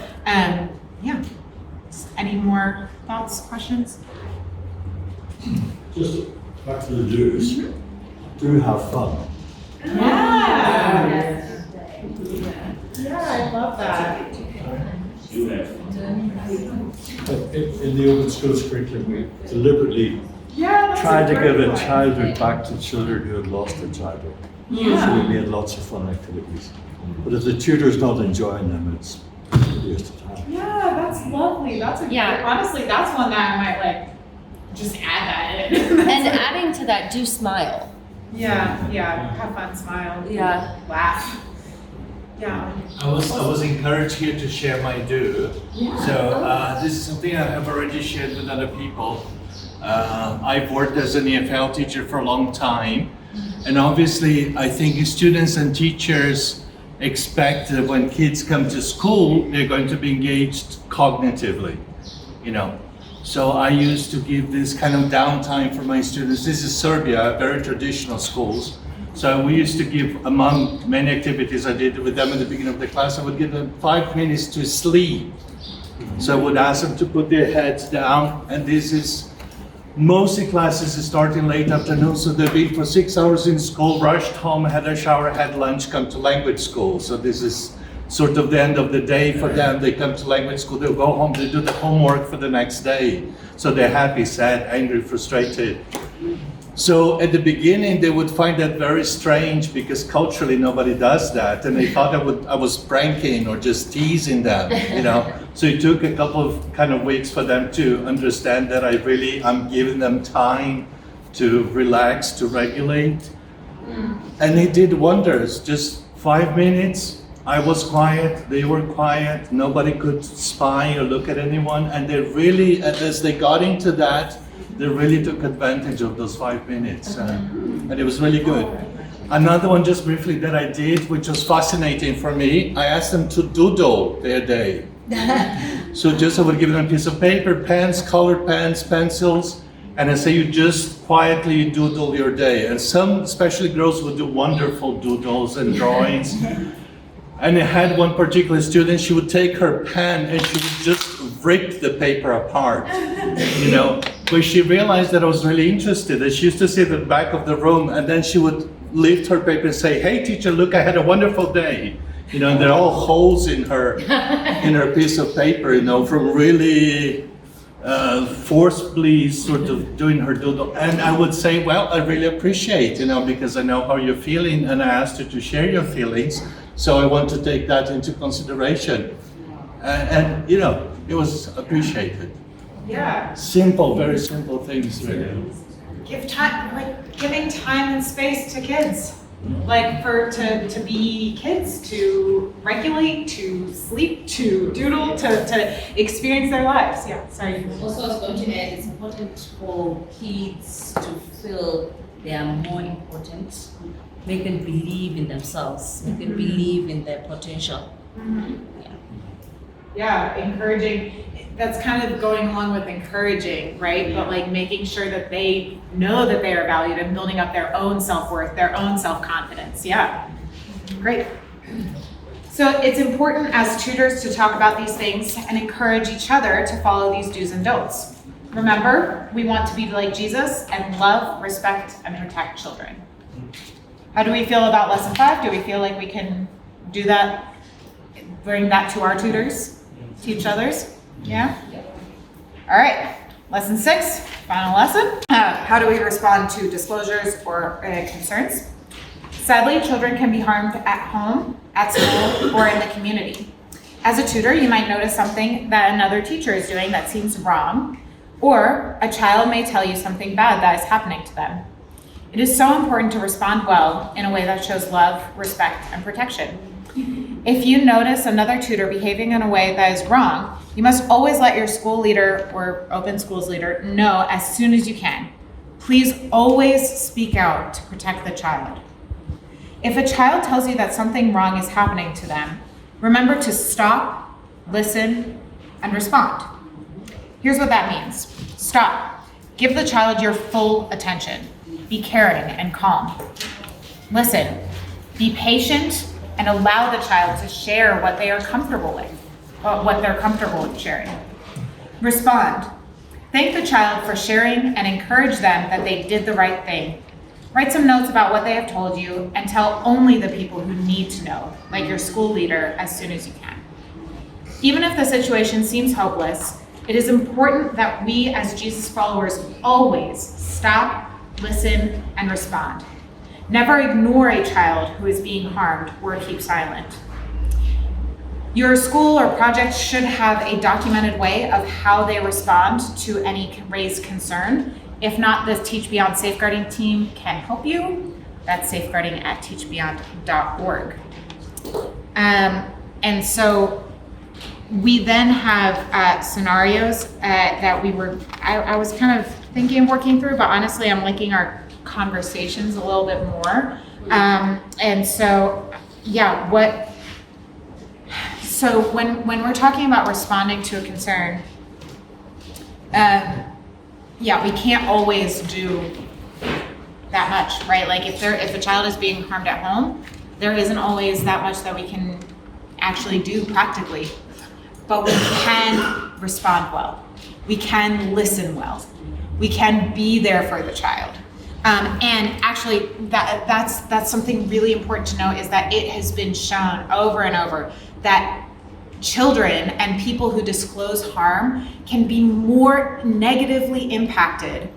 A: any more thoughts, questions?
L: Just back to the do's. Do have fun.
A: Yeah, I love that.
M: Do that.
L: In the open schools curriculum, we deliberately tried to give a childhood back to children who had lost their childhood. So we made lots of fun activities. But if the tutor's not enjoying them, it's a waste of time.
A: Yeah, that's lovely. Honestly, that's one that I might just add that in.
C: And adding to that, do smile.
A: Have fun, smile. Laugh.
G: I was encouraged here to share my do. So this is something I have already shared with other people. I've worked as an EFL teacher for a long time, and obviously I think students and teachers expect that when kids come to school, they're going to be engaged cognitively, So I used to give this kind of downtime for my students. This is Serbia, very traditional schools. So we used to give, among many activities I did with them at the beginning of the class, I would give them 5 minutes to sleep. So I would ask them to put their heads down, and this is, mostly classes is starting late afternoon, so they've been for 6 hours in school, rushed home, had a shower, had lunch, come to language school. So this is sort of the end of the day for them. They come to language school, they'll go home, they do the homework for the next day. So they're happy, sad, angry, frustrated. So at the beginning, they would find that very strange because culturally nobody does that, and they thought I was pranking or just teasing them, So it took a couple of kind of weeks for them to understand that I'm giving them time to relax, to regulate, and it did wonders. Just 5 minutes, I was quiet, they were quiet, nobody could spy or look at anyone, and they really, as they got into that, they really took advantage of those 5 minutes, and it was really good. Another one, just briefly, that I did, which was fascinating for me, I asked them to doodle their day. So I would give them a piece of paper, pens, colored pens, pencils, and I say you just quietly doodle your day. And some, especially girls, would do wonderful doodles and drawings. And I had one particular student, she would take her pen and she would just rip the paper apart, But she realized that I was really interested, and she used to sit at the back of the room, and then she would lift her paper and say, "Hey teacher, look, I had a wonderful day." You know, and there are all holes in her piece of paper, you know, from really forcibly sort of doing her doodle. And I would say, well, I really appreciate, you know, because I know how you're feeling and I asked you to share your feelings. So I want to take that into consideration. And you know, it was appreciated.
A: Yeah.
G: Simple, very simple things, really.
A: Give time, like giving time and space to kids. Like to be kids, to regulate, to sleep, to doodle, to experience their lives. Yeah, sorry.
N: Also, I was going to add, it's important for kids to feel they are more important. Make them believe in themselves. Make them believe in their potential.
A: Yeah, encouraging. That's kind of going along with encouraging, right? But like making sure that they know that they are valued and building up their own self-worth, their own self-confidence. Yeah, great. So it's important as tutors to talk about these things and encourage each other to follow these do's and don'ts. Remember, we want to be like Jesus and love, respect, and protect children. How do we feel about lesson 5? Do we feel like we can do that, bring that to our tutors, teach others? Yeah? All right, lesson 6, final lesson. How do we respond to disclosures or concerns? Sadly, children can be harmed at home, at school, or in the community. As a tutor, you might notice something that another teacher is doing that seems wrong, or a child may tell you something bad that is happening to them. It is so important to respond well in a way that shows love, respect, and protection. If you notice another tutor behaving in a way that is wrong, you must always let your school leader or open schools leader know as soon as you can. Please always speak out to protect the child. If a child tells you that something wrong is happening to them, remember to stop, listen, and respond. Here's what that means. Stop. Give the child your full attention. Be caring and calm. Listen. Be patient and allow the child to share what they are comfortable with, what they're comfortable with sharing. Respond. Thank the child for sharing and encourage them that they did the right thing. Write some notes about what they have told you and tell only the people who need to know, like your school leader, as soon as you can. Even if the situation seems hopeless, it is important that we as Jesus followers always stop, listen, and respond. Never ignore a child who is being harmed or keep silent. Your school or project should have a documented way of how they respond to any raised concern. If not, the Teach Beyond Safeguarding team can help you. That's safeguarding@teachbeyond.org. And so we then have scenarios that I was kind of thinking of working through, but honestly, I'm liking our conversations a little bit more. And so, yeah, so when we're talking about responding to a concern, yeah, we can't always do that much, right? Like if a child is being harmed at home, there isn't always that much that we can actually do practically, but we can respond well. We can listen well. We can be there for the child. And actually, that's something really important to know, is that it has been shown over and over that children and people who disclose harm can be more negatively impacted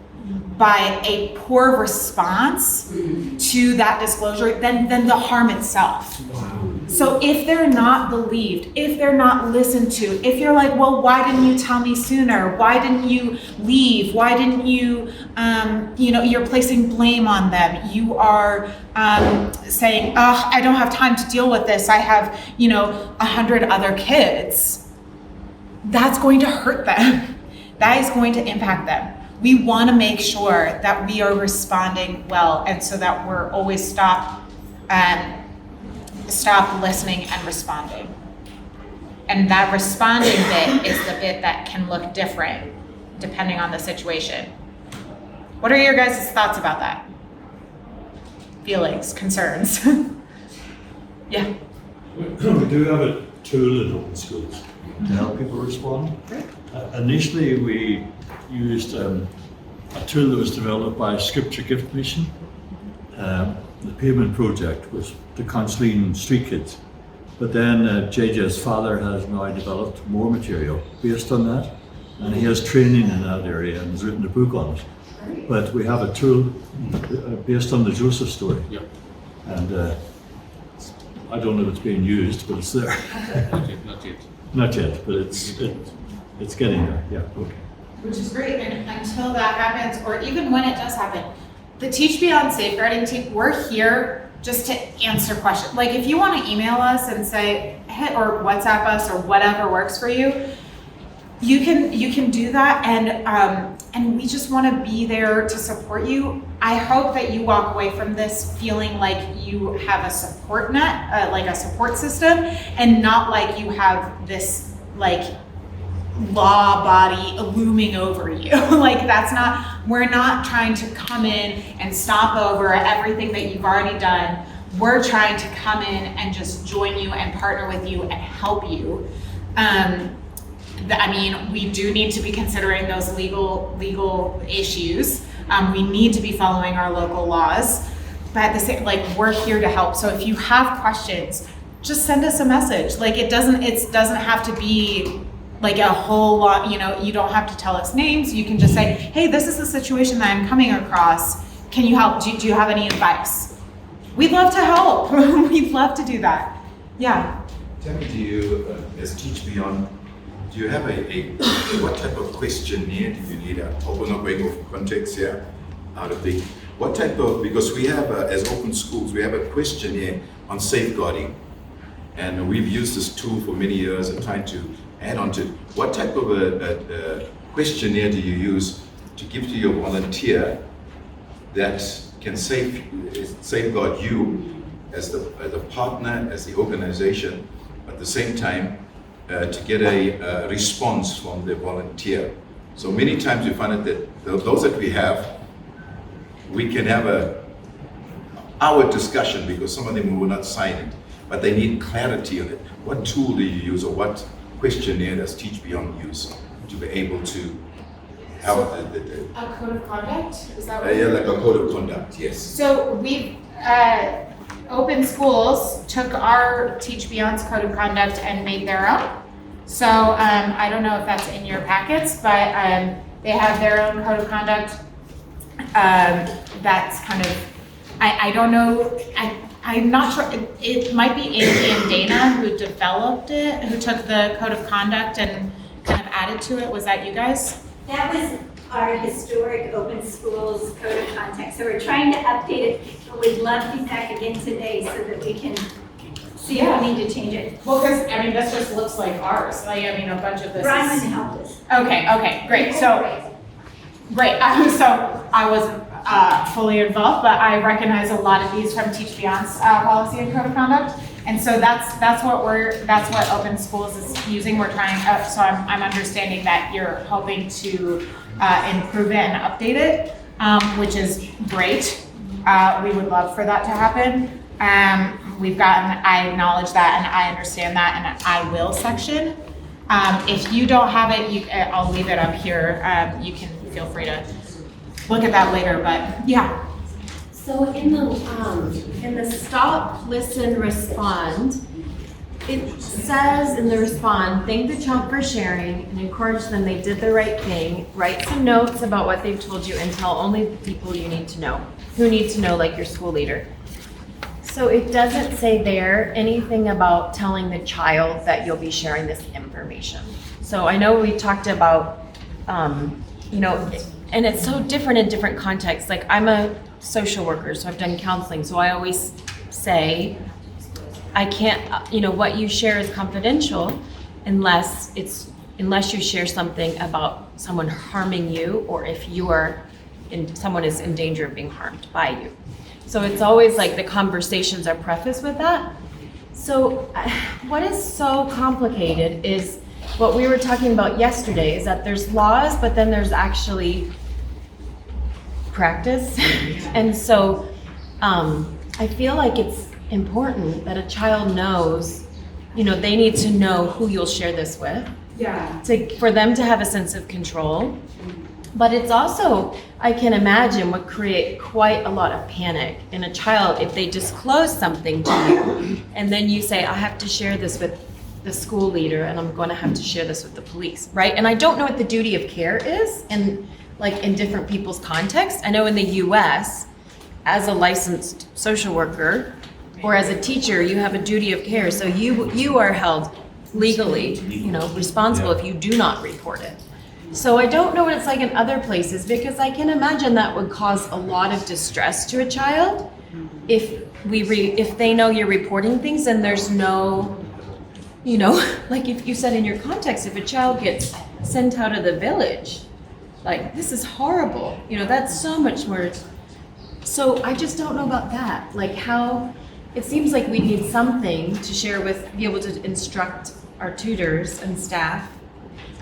A: by a poor response to that disclosure than the harm itself. So if they're not believed, if they're not listened to, if you're like, well, why didn't you tell me sooner? Why didn't you leave? Why didn't you, you're placing blame on them. You are saying, oh, I don't have time to deal with this. I have, 100 other kids. That's going to hurt them. That is going to impact them. We want to make sure that we are responding well, and so that we're always stop listening and responding. And that responding bit is the bit that can look different depending on the situation. What are your guys' thoughts about that? Feelings, concerns? Yeah.
L: We do have a tool in open schools to help people respond. Initially, we used a tool that was developed by Scripture Gift Mission. the pavement project was to counselling street kids. But then JJ's father has now developed more material based on that, and he has training in that area and has written a book on it. But we have a tool based on the Joseph story.
O: Yep.
L: And I don't know if it's being used, but it's there.
O: Not yet.
L: Not yet, but it's getting there. Yeah. Okay.
A: Which is great, and until that happens, or even when it does happen, the Teach Beyond Safeguarding team, we're here just to answer questions. Like if you want to email us and say, hey, or WhatsApp us or whatever works for you, you can do that, and we just want to be there to support you. I hope that you walk away from this feeling like you have a support net, like a support system, and not like you have this like law body looming over you. Like we're not trying to come in and stomp over everything that you've already done. We're trying to come in and just join you and partner with you and help you. We do need to be considering those legal issues. We need to be following our local laws, but at the same, we're here to help. So if you have questions, just send us a message. It doesn't have to be like a whole lot, you don't have to tell us names. You can just say, hey, this is the situation that I'm coming across. Can you help? Do you have any advice? We'd love to help. We'd love to do that. Yeah.
P: Tell me, do you, as Teach Beyond, do you have what type of questionnaire do you need? I hope we're not going off context here, out of the, what type of, because we have, as open schools, we have a questionnaire on safeguarding. And we've used this tool for many years and trying to add on to it. What type of a questionnaire do you use to give to your volunteer that can safeguard you as the partner, as the organization, at the same time to get a response from the volunteer? So many times we find that those that we have, we can have our discussion because some of them will not sign it, but they need clarity on it. What tool do you use, or what questionnaire does Teach Beyond use to be able to have
A: a code of conduct? Is that what
P: yeah, like a code of conduct, yes.
A: So we Open Schools took our Teach Beyond's code of conduct and made their own. So I don't know if that's in your packets, but they have their own code of conduct. That's kind of, I don't know, I'm not sure, it might be Amy and Dana who developed it, who took the code of conduct and kind of added to it. Was that you guys?
E: That was our historic Open Schools code of conduct. So we're trying to update it, but we'd love feedback again today so that we can see if we need to change it.
A: Well, because, this just looks like ours. A bunch of this
E: Brian
A: is...
E: helped us.
A: Okay, great. So, great. So I wasn't fully involved, but I recognize a lot of these from Teach Beyond's policy and code of conduct. And so that's what Open Schools is using. We're trying, so I'm understanding that you're hoping to improve it and update it, which is great. We would love for that to happen. I acknowledge that and I understand that, and I will section. If you don't have it, I'll leave it up here. You can feel free to look at that later, but yeah.
B: So in the stop, listen, respond, it says in the respond, thank the child for sharing and encourage them they did the right thing. Write some notes about what they've told you and tell only the people you need to know, who need to know, like your school leader. So it doesn't say there anything about telling the child that you'll be sharing this information. So I know we talked about, and it's so different in different contexts. Like I'm a social worker, so I've done counseling. So I always say, I can't, what you share is confidential unless you share something about someone harming you, or if someone is in danger of being harmed by you. So it's always like the conversations are prefaced with that. So what is so complicated is what we were talking about yesterday, is that there's laws, but then there's actually practice. And so I feel like it's important that a child knows, they need to know who you'll share this with.
A: Yeah.
B: For them to have a sense of control. But it's also, I can imagine, would create quite a lot of panic in a child if they disclose something to you and then you say, I have to share this with the school leader and I'm going to have to share this with the police, right? And I don't know what the duty of care is in different people's contexts. I know in the US, as a licensed social worker or as a teacher, you have a duty of care. So you are held legally, responsible if you do not report it. So I don't know what it's like in other places because I can imagine that would cause a lot of distress to a child if they know you're reporting things and there's no, like if you said in your context, if a child gets sent out of the village, like this is horrible, that's so much more. So I just don't know about that. Like how, it seems like we need something to share with, be able to instruct our tutors and staff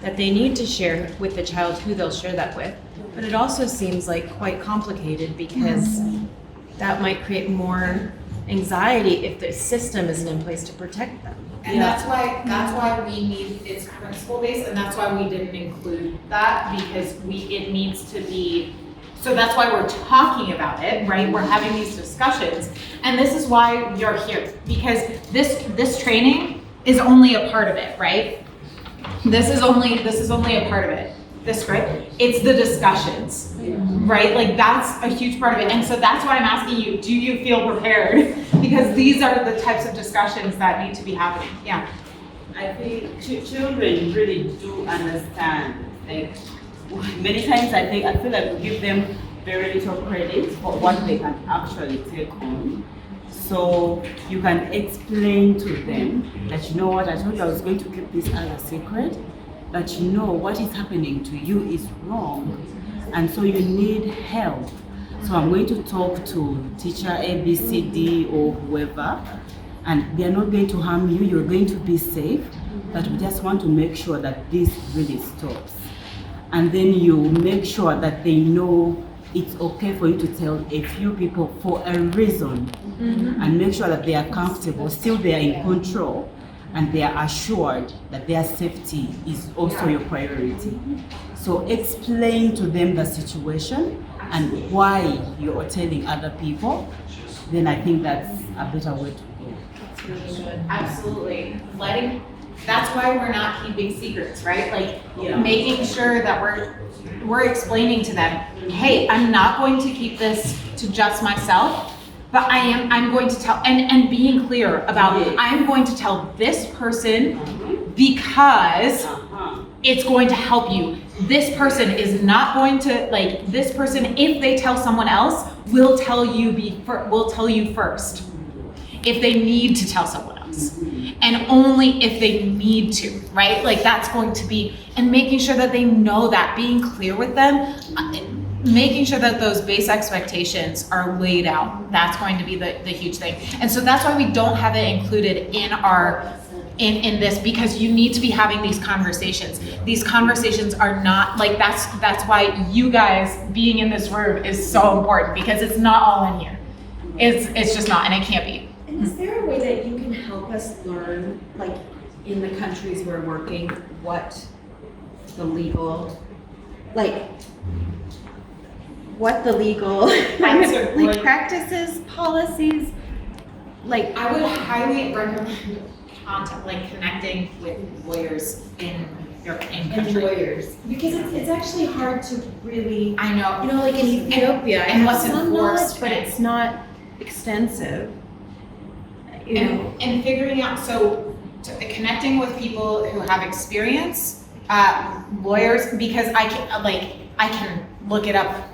B: that they need to share with the child who they'll share that with. But it also seems like quite complicated because that might create more anxiety if the system isn't in place to protect them.
A: And that's why we need, it's principle based, and that's why we didn't include that because it needs to be, so that's why we're talking about it, right? We're having these discussions. And this is why you're here, because this training is only a part of it, right? This is only a part of it. Right? It's the discussions, right? Like that's a huge part of it. And so that's why I'm asking you, do you feel prepared? Because these are the types of discussions that need to be happening. Yeah.
O: I think children really do understand. Like many times I feel like we give them very little credit for what they can actually take on. So you can explain to them that, I told you I was going to keep this as a secret, that what is happening to you is wrong, and so you need help. So I'm going to talk to teacher A, B, C, D, or whoever, and they're not going to harm you, you're going to be safe, but we just want to make sure that this really stops. And then you make sure that they know it's okay for you to tell a few people for a reason, and make sure that they are comfortable, still they are in control, and they are assured that their safety is also your priority. So explain to them the situation and why you are telling other people, then I think that's a better way to go.
A: That's really good. Absolutely. That's why we're not keeping secrets, right? Making sure that we're explaining to them, hey, I'm not going to keep this to just myself, but I'm going to tell, and being clear about, I'm going to tell this person because it's going to help you. This person is not going to, this person, if they tell someone else, will tell you first. If they need to tell someone else. And only if they need to, right? That's going to be, and making sure that they know that, being clear with them, making sure that those base expectations are laid out. That's going to be the huge thing. And so that's why we don't have it included in this, because you need to be having these conversations. These conversations are not, that's why you guys being in this room is so important, because it's not all in here. It's just not, and it can't be.
B: And is there a way that you can help us learn, in the countries we're working, what the legal practices, policies,
A: I would highly recommend connecting with lawyers in country.
B: lawyers, because it's actually hard to really,
A: I know.
B: in Ethiopia,
A: and what's
B: some knowledge,
A: enforced,
B: but it's not extensive.
A: And figuring out, connecting with people who have experience, lawyers, because I can look it up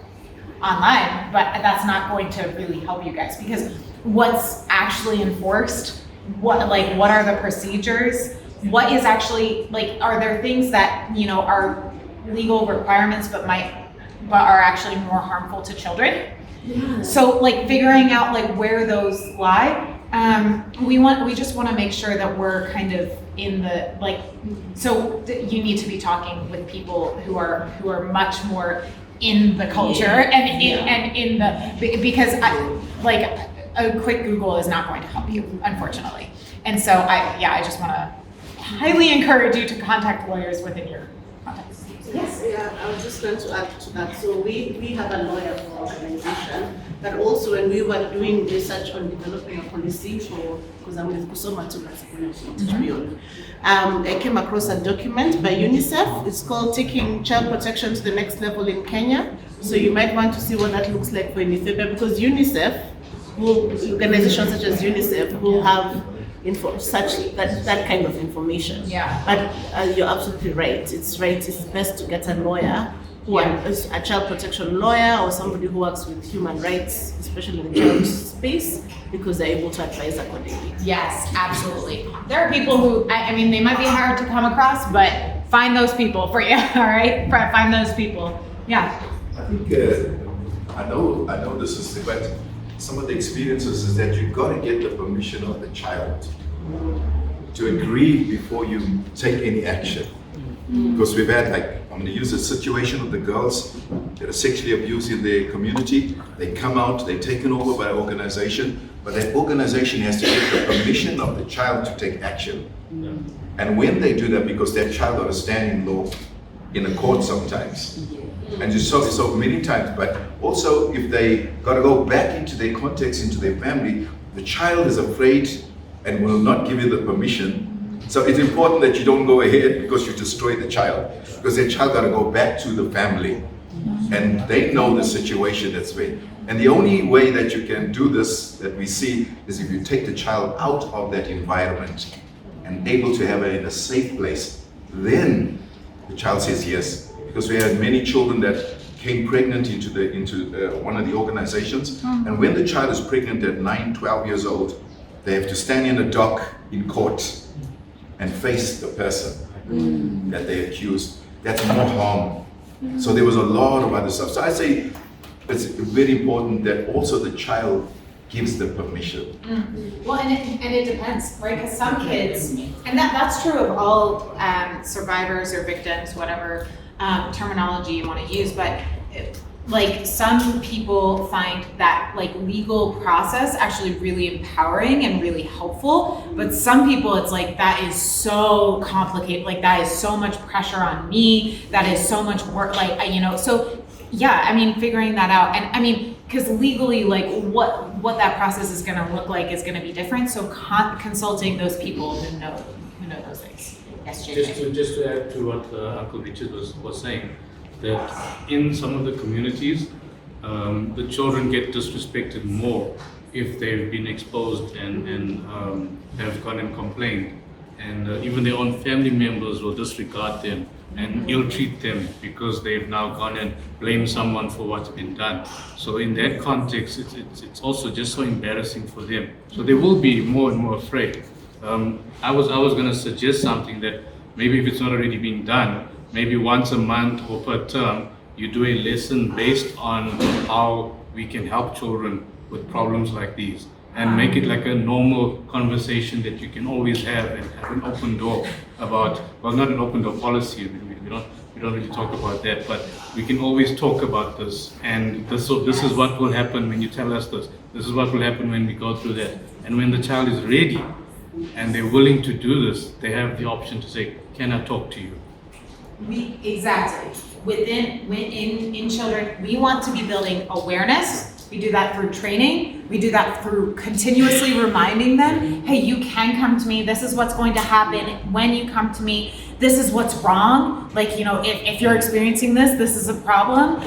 A: online, but that's not going to really help you guys, because what's actually enforced, what are the procedures, what is actually, are there things that, are legal requirements but are actually more harmful to children? Yeah. So figuring out where those lie. We just want to make sure that we're kind of in the you need to be talking with people who are much more in the culture and in the, because a quick Google is not going to help you, unfortunately. And so I just want to highly encourage you to contact lawyers within your context. Yes.
Q: Yeah, I was just going to add to that. So we have a lawyer for organization, but also when we were doing research on developing a policy because I'm with Kusoma too, that's going to teach me on. I came across a document by UNICEF. It's called Taking Child Protection to the Next Level in Kenya. So you might want to see what that looks like for in Ethiopia, because UNICEF, organizations such as UNICEF will have that kind of information.
A: Yeah.
Q: But you're absolutely right. It's best to get a lawyer, a child protection lawyer, or somebody who works with human rights, especially in the child space, because they're able to advise accordingly.
A: Yes, absolutely. There are people who, I mean, they might be hard to come across, but find those people for you, all right? Find those people. Yeah.
P: I think, I know this is, but some of the experiences is that you've got to get the permission of the child to agree before you take any action. Because we've had, I'm going to use a situation of the girls that are sexually abused in their community. They come out, they're taken over by an organization, but that organization has to get the permission of the child to take action. And when they do that, because that child got a standing law in a court sometimes, and you saw this so many times, but also if they got to go back into their context, into their family, the child is afraid and will not give you the permission. So it's important that you don't go ahead because you destroy the child, because the child got to go back to the family and they know the situation that's there. And the only way that you can do this, that we see, is if you take the child out of that environment and able to have her in a safe place, then the child says yes. Because we had many children that came pregnant into one of the organizations, and when the child is pregnant at 9, 12 years old, they have to stand in a dock in court and face the person that they accused. That's more harm. So there was a lot of other stuff. So I say it's very important that also the child gives the permission.
A: Well, and it depends, right? Because some kids, and that's true of all survivors or victims, whatever terminology you want to use, but like some people find that like legal process actually really empowering and really helpful, but some people it's like that is so complicated, like that is so much pressure on me, that is so much work, like so yeah, I mean figuring that out, and I mean because legally like what that process is going to look like is going to be different, so consulting those people who know those things. Yes, JJ.
R: Just to add to what Uncle Richard was saying, that in some of the communities, the children get disrespected more if they've been exposed and have gone and complained. And even their own family members will disregard them and ill-treat them because they've now gone and blamed someone for what's been done. So in that context, it's also just so embarrassing for them. So they will be more and more afraid. I was going to suggest something that maybe if it's not already been done, maybe once a month or per term, you do a lesson based on how we can help children with problems like these, and make it like a normal conversation that you can always have, and have an open door about, well, not an open door policy, we don't really talk about that, but we can always talk about this, and this is what will happen when you tell us this is what will happen when we go through that. And when the child is ready and they're willing to do this, they have the option to say, can I talk to you?
A: Exactly. In children, we want to be building awareness. We do that through training. We do that through continuously reminding them, hey, you can come to me. This is what's going to happen when you come to me. This is what's wrong. Like, if you're experiencing this is a problem.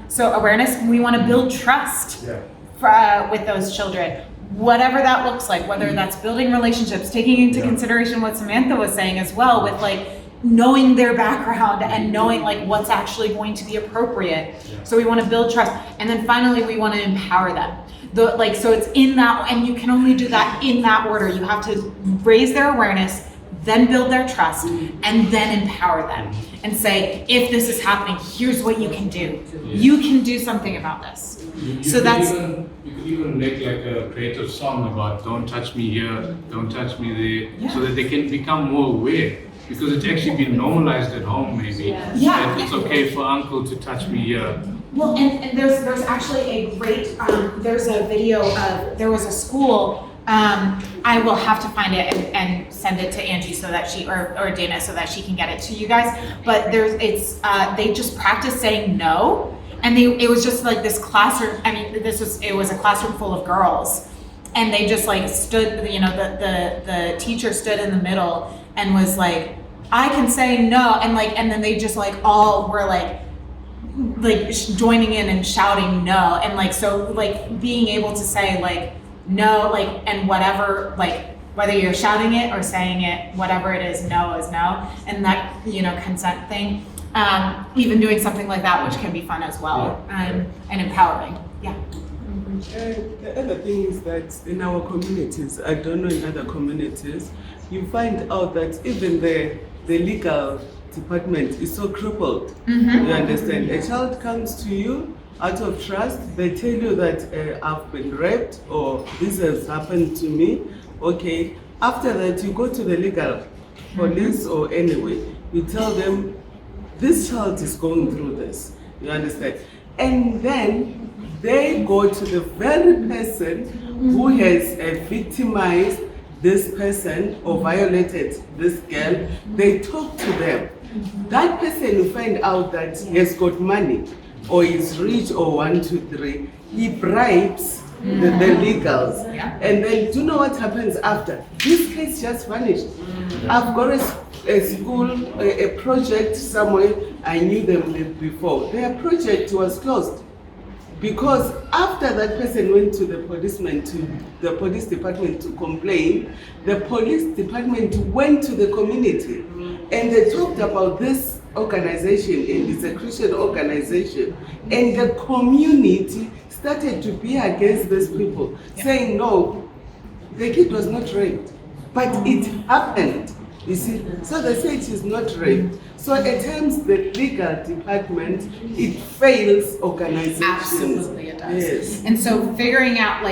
A: So awareness, we want to build trust with those children. Whatever that looks like, whether that's building relationships, taking into consideration what Samantha was saying as well, with like knowing their background and knowing like what's actually going to be appropriate. So we want to build trust, and then finally we want to empower them. So it's in that, and you can only do that in that order. You have to raise their awareness, then build their trust, and then empower them and say, if this is happening, here's what you can do. You can do something about this.
R: You could even make like a creative song about don't touch me here, don't touch me there, so that they can become more aware. Because it's actually been normalized at home, maybe. That it's okay for uncle to touch me here.
A: Well, and there's actually a great, there's a video of, there was a school I will have to find it and send it to Angie so that or Dana so that she can get it to you guys. But they just practice saying no. And it was just like this classroom. I mean, it was a classroom full of girls, and they just like stood. You know, the teacher stood in the middle and was like, "I can say no," and then they just like all were like joining in and shouting no, and like so like being able to say like no, like and whatever, like whether you're shouting it or saying it, whatever it is no, and that consent thing. Even doing something like that, which can be fun as well, and empowering. Yeah.
S: The other thing is that in our communities, I don't know in other communities, you find out that even the legal department is so crippled. You understand? A child comes to you out of trust, they tell you that I've been raped or this has happened to me. Okay. After that, you go to the legal police or anyway, you tell them, this child is going through this, you understand? And then they go to the very person who has victimized this person or violated this girl. They talk to them. That person will find out that he has got money or is rich or 1, 2, 3. He bribes the legals. And then do you know what happens after? This case just vanished. I've got a school, a project somewhere, I knew them before. Their project was closed because after that person went to the police department to complain, the police department went to the community and they talked about this organization, and it's a Christian organization, and the community started to be against these people, saying no, the kid was not raped, but it happened. You see, so they say it is not rape. So at times the legal department, it fails organizations.
A: Absolutely it does.
S: Yes.
A: And so figuring out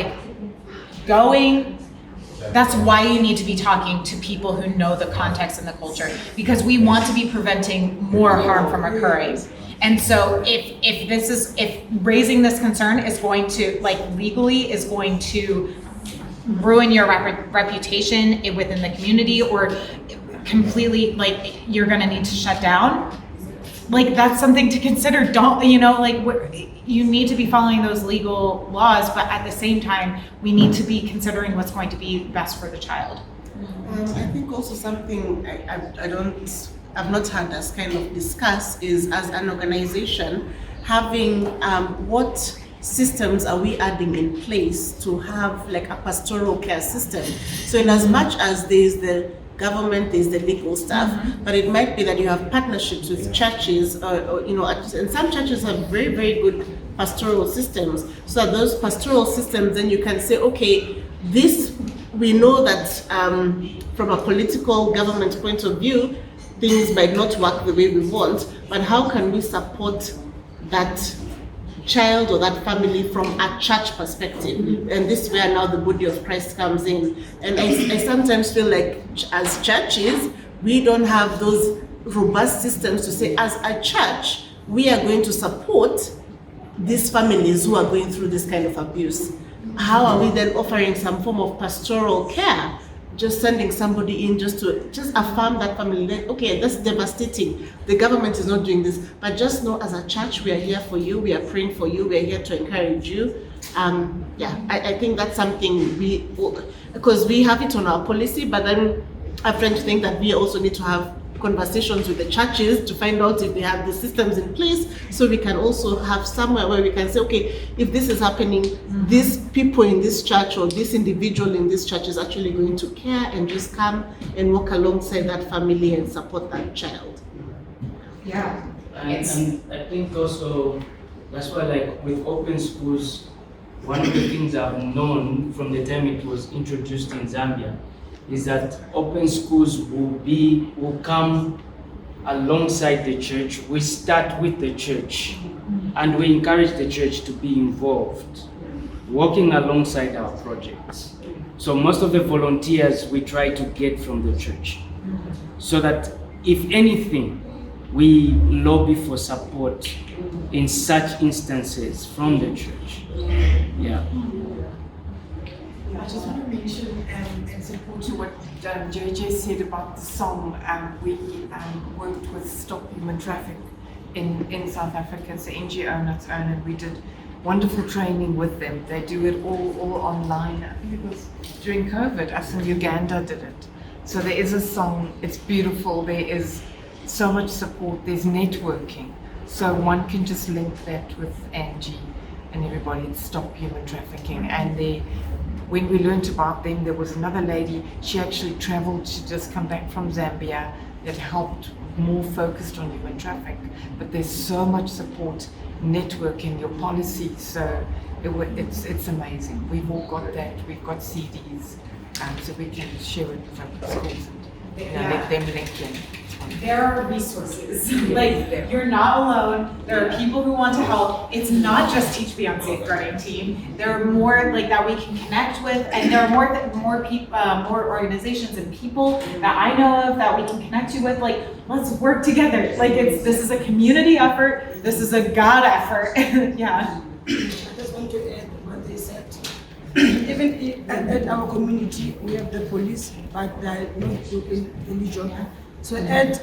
A: that's why you need to be talking to people who know the context and the culture, because we want to be preventing more harm from occurring. And so if raising this concern is going to legally is going to ruin your reputation within the community or completely you're going to need to shut down, that's something to consider. You need to be following those legal laws, but at the same time we need to be considering what's going to be best for the child.
T: I think also something I've not had us kind of discuss is, as an organization, having what systems are we adding in place to have a pastoral care system. So in as much as there's the government, there's the legal stuff, but it might be that you have partnerships with churches, and some churches have very, very good pastoral systems. So that those pastoral systems, then you can say, okay, this, we know that from a political government point of view, things might not work the way we want, but how can we support that child or that family from a church perspective? And this is where now the body of Christ comes in. And I sometimes feel like as churches, we don't have those robust systems to say, as a church, we are going to support these families who are going through this kind of abuse. How are we then offering some form of pastoral care? Just sending somebody in just to affirm that family that, okay, that's devastating. The government is not doing this, but just know as a church, we are here for you, we are praying for you, we are here to encourage you. I think that's something because we have it on our policy, but then I'm trying to think that we also need to have conversations with the churches to find out if they have the systems in place, so we can also have somewhere where we can say, okay, if this is happening, these people in this church or this individual in this church is actually going to care and just come and walk alongside that family and support that child.
A: Yeah.
J: And I think also that's why with open schools, one of the things I've known from the time it was introduced in Zambia is that open schools will come alongside the church. We start with the church and we encourage the church to be involved, working alongside our projects. So most of the volunteers we try to get from the church, so that if anything, we lobby for support in such instances from the church. Yeah.
U: I just want to mention and support to what JJ said about the song. We worked with Stop Human Traffic in South Africa. It's an NGO on its own, and we did wonderful training with them. They do it all online. I think it was during COVID, us in Uganda did it. So there is a song, it's beautiful, there is so much support, there's networking. So one can just link that with Angie and everybody at Stop Human Trafficking. And when we learned about them, there was another lady, she actually traveled, she just come back from Zambia, that helped more focused on human traffic. But there's so much support, networking, your policies, so it's amazing. We've all got that, we've got CDs, so we can share it with other schools and let them link in.
V: There are resources. Like, you're not alone. There are people who want to help. It's not just Teach Beyond Safeguarding team. There are more like that we can connect with, and there are more people, more organizations and people that I know of that we can connect to with. Like, let's work together. Like, this is a community effort. This is a God effort. Yeah.
W: I just want to add what they said. Even at our community, we have the police, but they are not doing any job. So as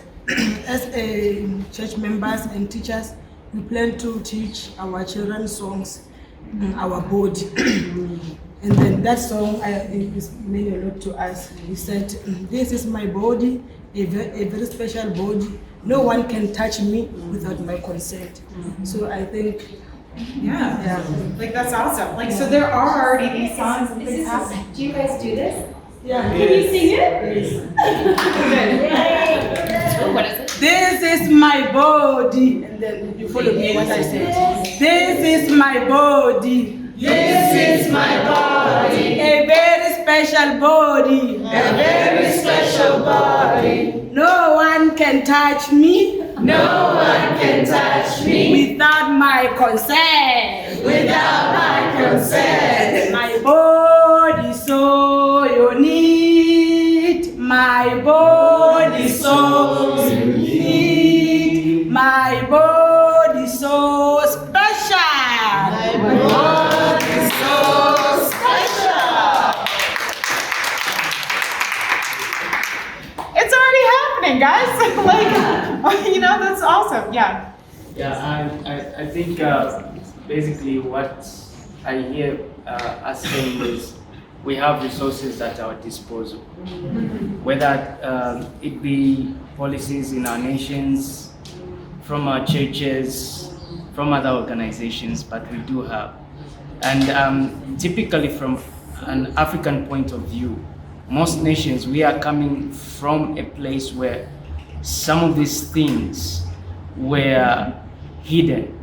W: a church members and teachers, we plan to teach our children songs, our body. And then that song is mean a lot to us. We said, this is my body, a very special body. No one can touch me without my consent. So I think,
V: yeah. Like, that's awesome. Like, so there are already these songs and things happening.
E: Do you guys do this?
W: Yeah.
V: Can you sing it?
C: What is it?
W: This is my body. And then you follow me what I said. This is my body.
V: This is my body.
W: A very special body.
V: A very special body.
W: No one can touch me.
V: No one can touch me
W: without my consent.
V: Without my consent.
W: My body so unique. My body so unique. My body so special.
V: My body so special. It's already happening, guys. Like, that's awesome. Yeah.
J: Yeah, I think basically what I hear us saying is we have resources at our disposal, whether it be policies in our nations, from our churches, from other organizations, but we do have. And typically from an African point of view, most nations, we are coming from a place where some of these things were hidden.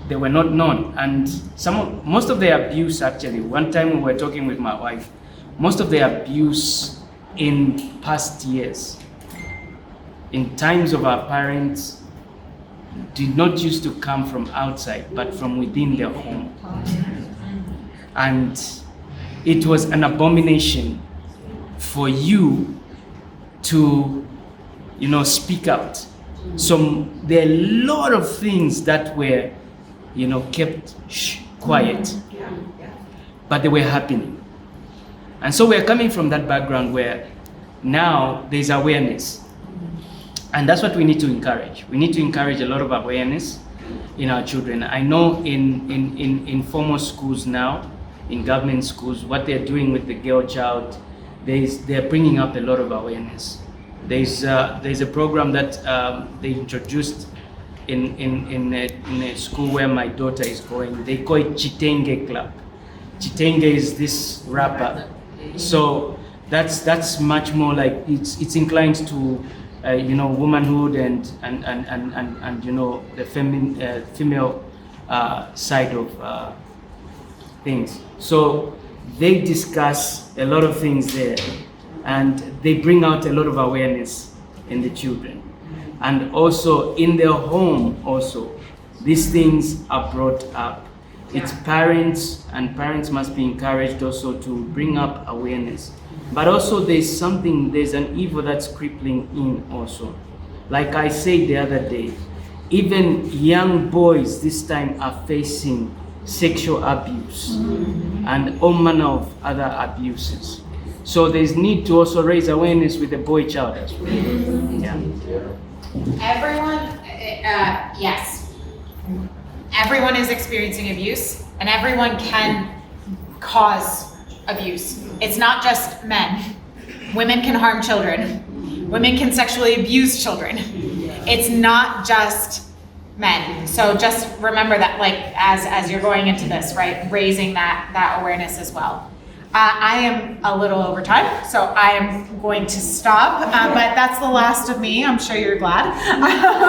J: They were not known. And most of the abuse, actually, one time we were talking with my wife, most of the abuse in past years, in times of our parents, did not used to come from outside, but from within their home. And it was an abomination for you to, speak out. So there are a lot of things that were, kept quiet, but they were happening. And so we're coming from that background where now there's awareness. And that's what we need to encourage. We need to encourage a lot of awareness in our children. I know in formal schools now, in government schools, what they're doing with the girl child, they're bringing up a lot of awareness. There's a program that they introduced in a school where my daughter is going. They call it Chitenge Club. Chitenge is this rapper. So that's much more like it's inclined to womanhood and the female side of things. So they discuss a lot of things there, and they bring out a lot of awareness in the children. And also in their home also, these things are brought up. It's parents, and parents must be encouraged also to bring up awareness. But also there's an evil that's crippling in also. Like I said the other day, even young boys this time are facing sexual abuse and all manner of other abuses. So there's need to also raise awareness with the boy child as well. Yeah.
A: Everyone, yes. Everyone is experiencing abuse, and everyone can cause abuse. It's not just men. Women can harm children. Women can sexually abuse children. It's not just men. So just remember that, like, as you're going into this, right, raising that awareness as well. I am a little over time, so I am going to stop, but that's the last of me. I'm sure you're glad.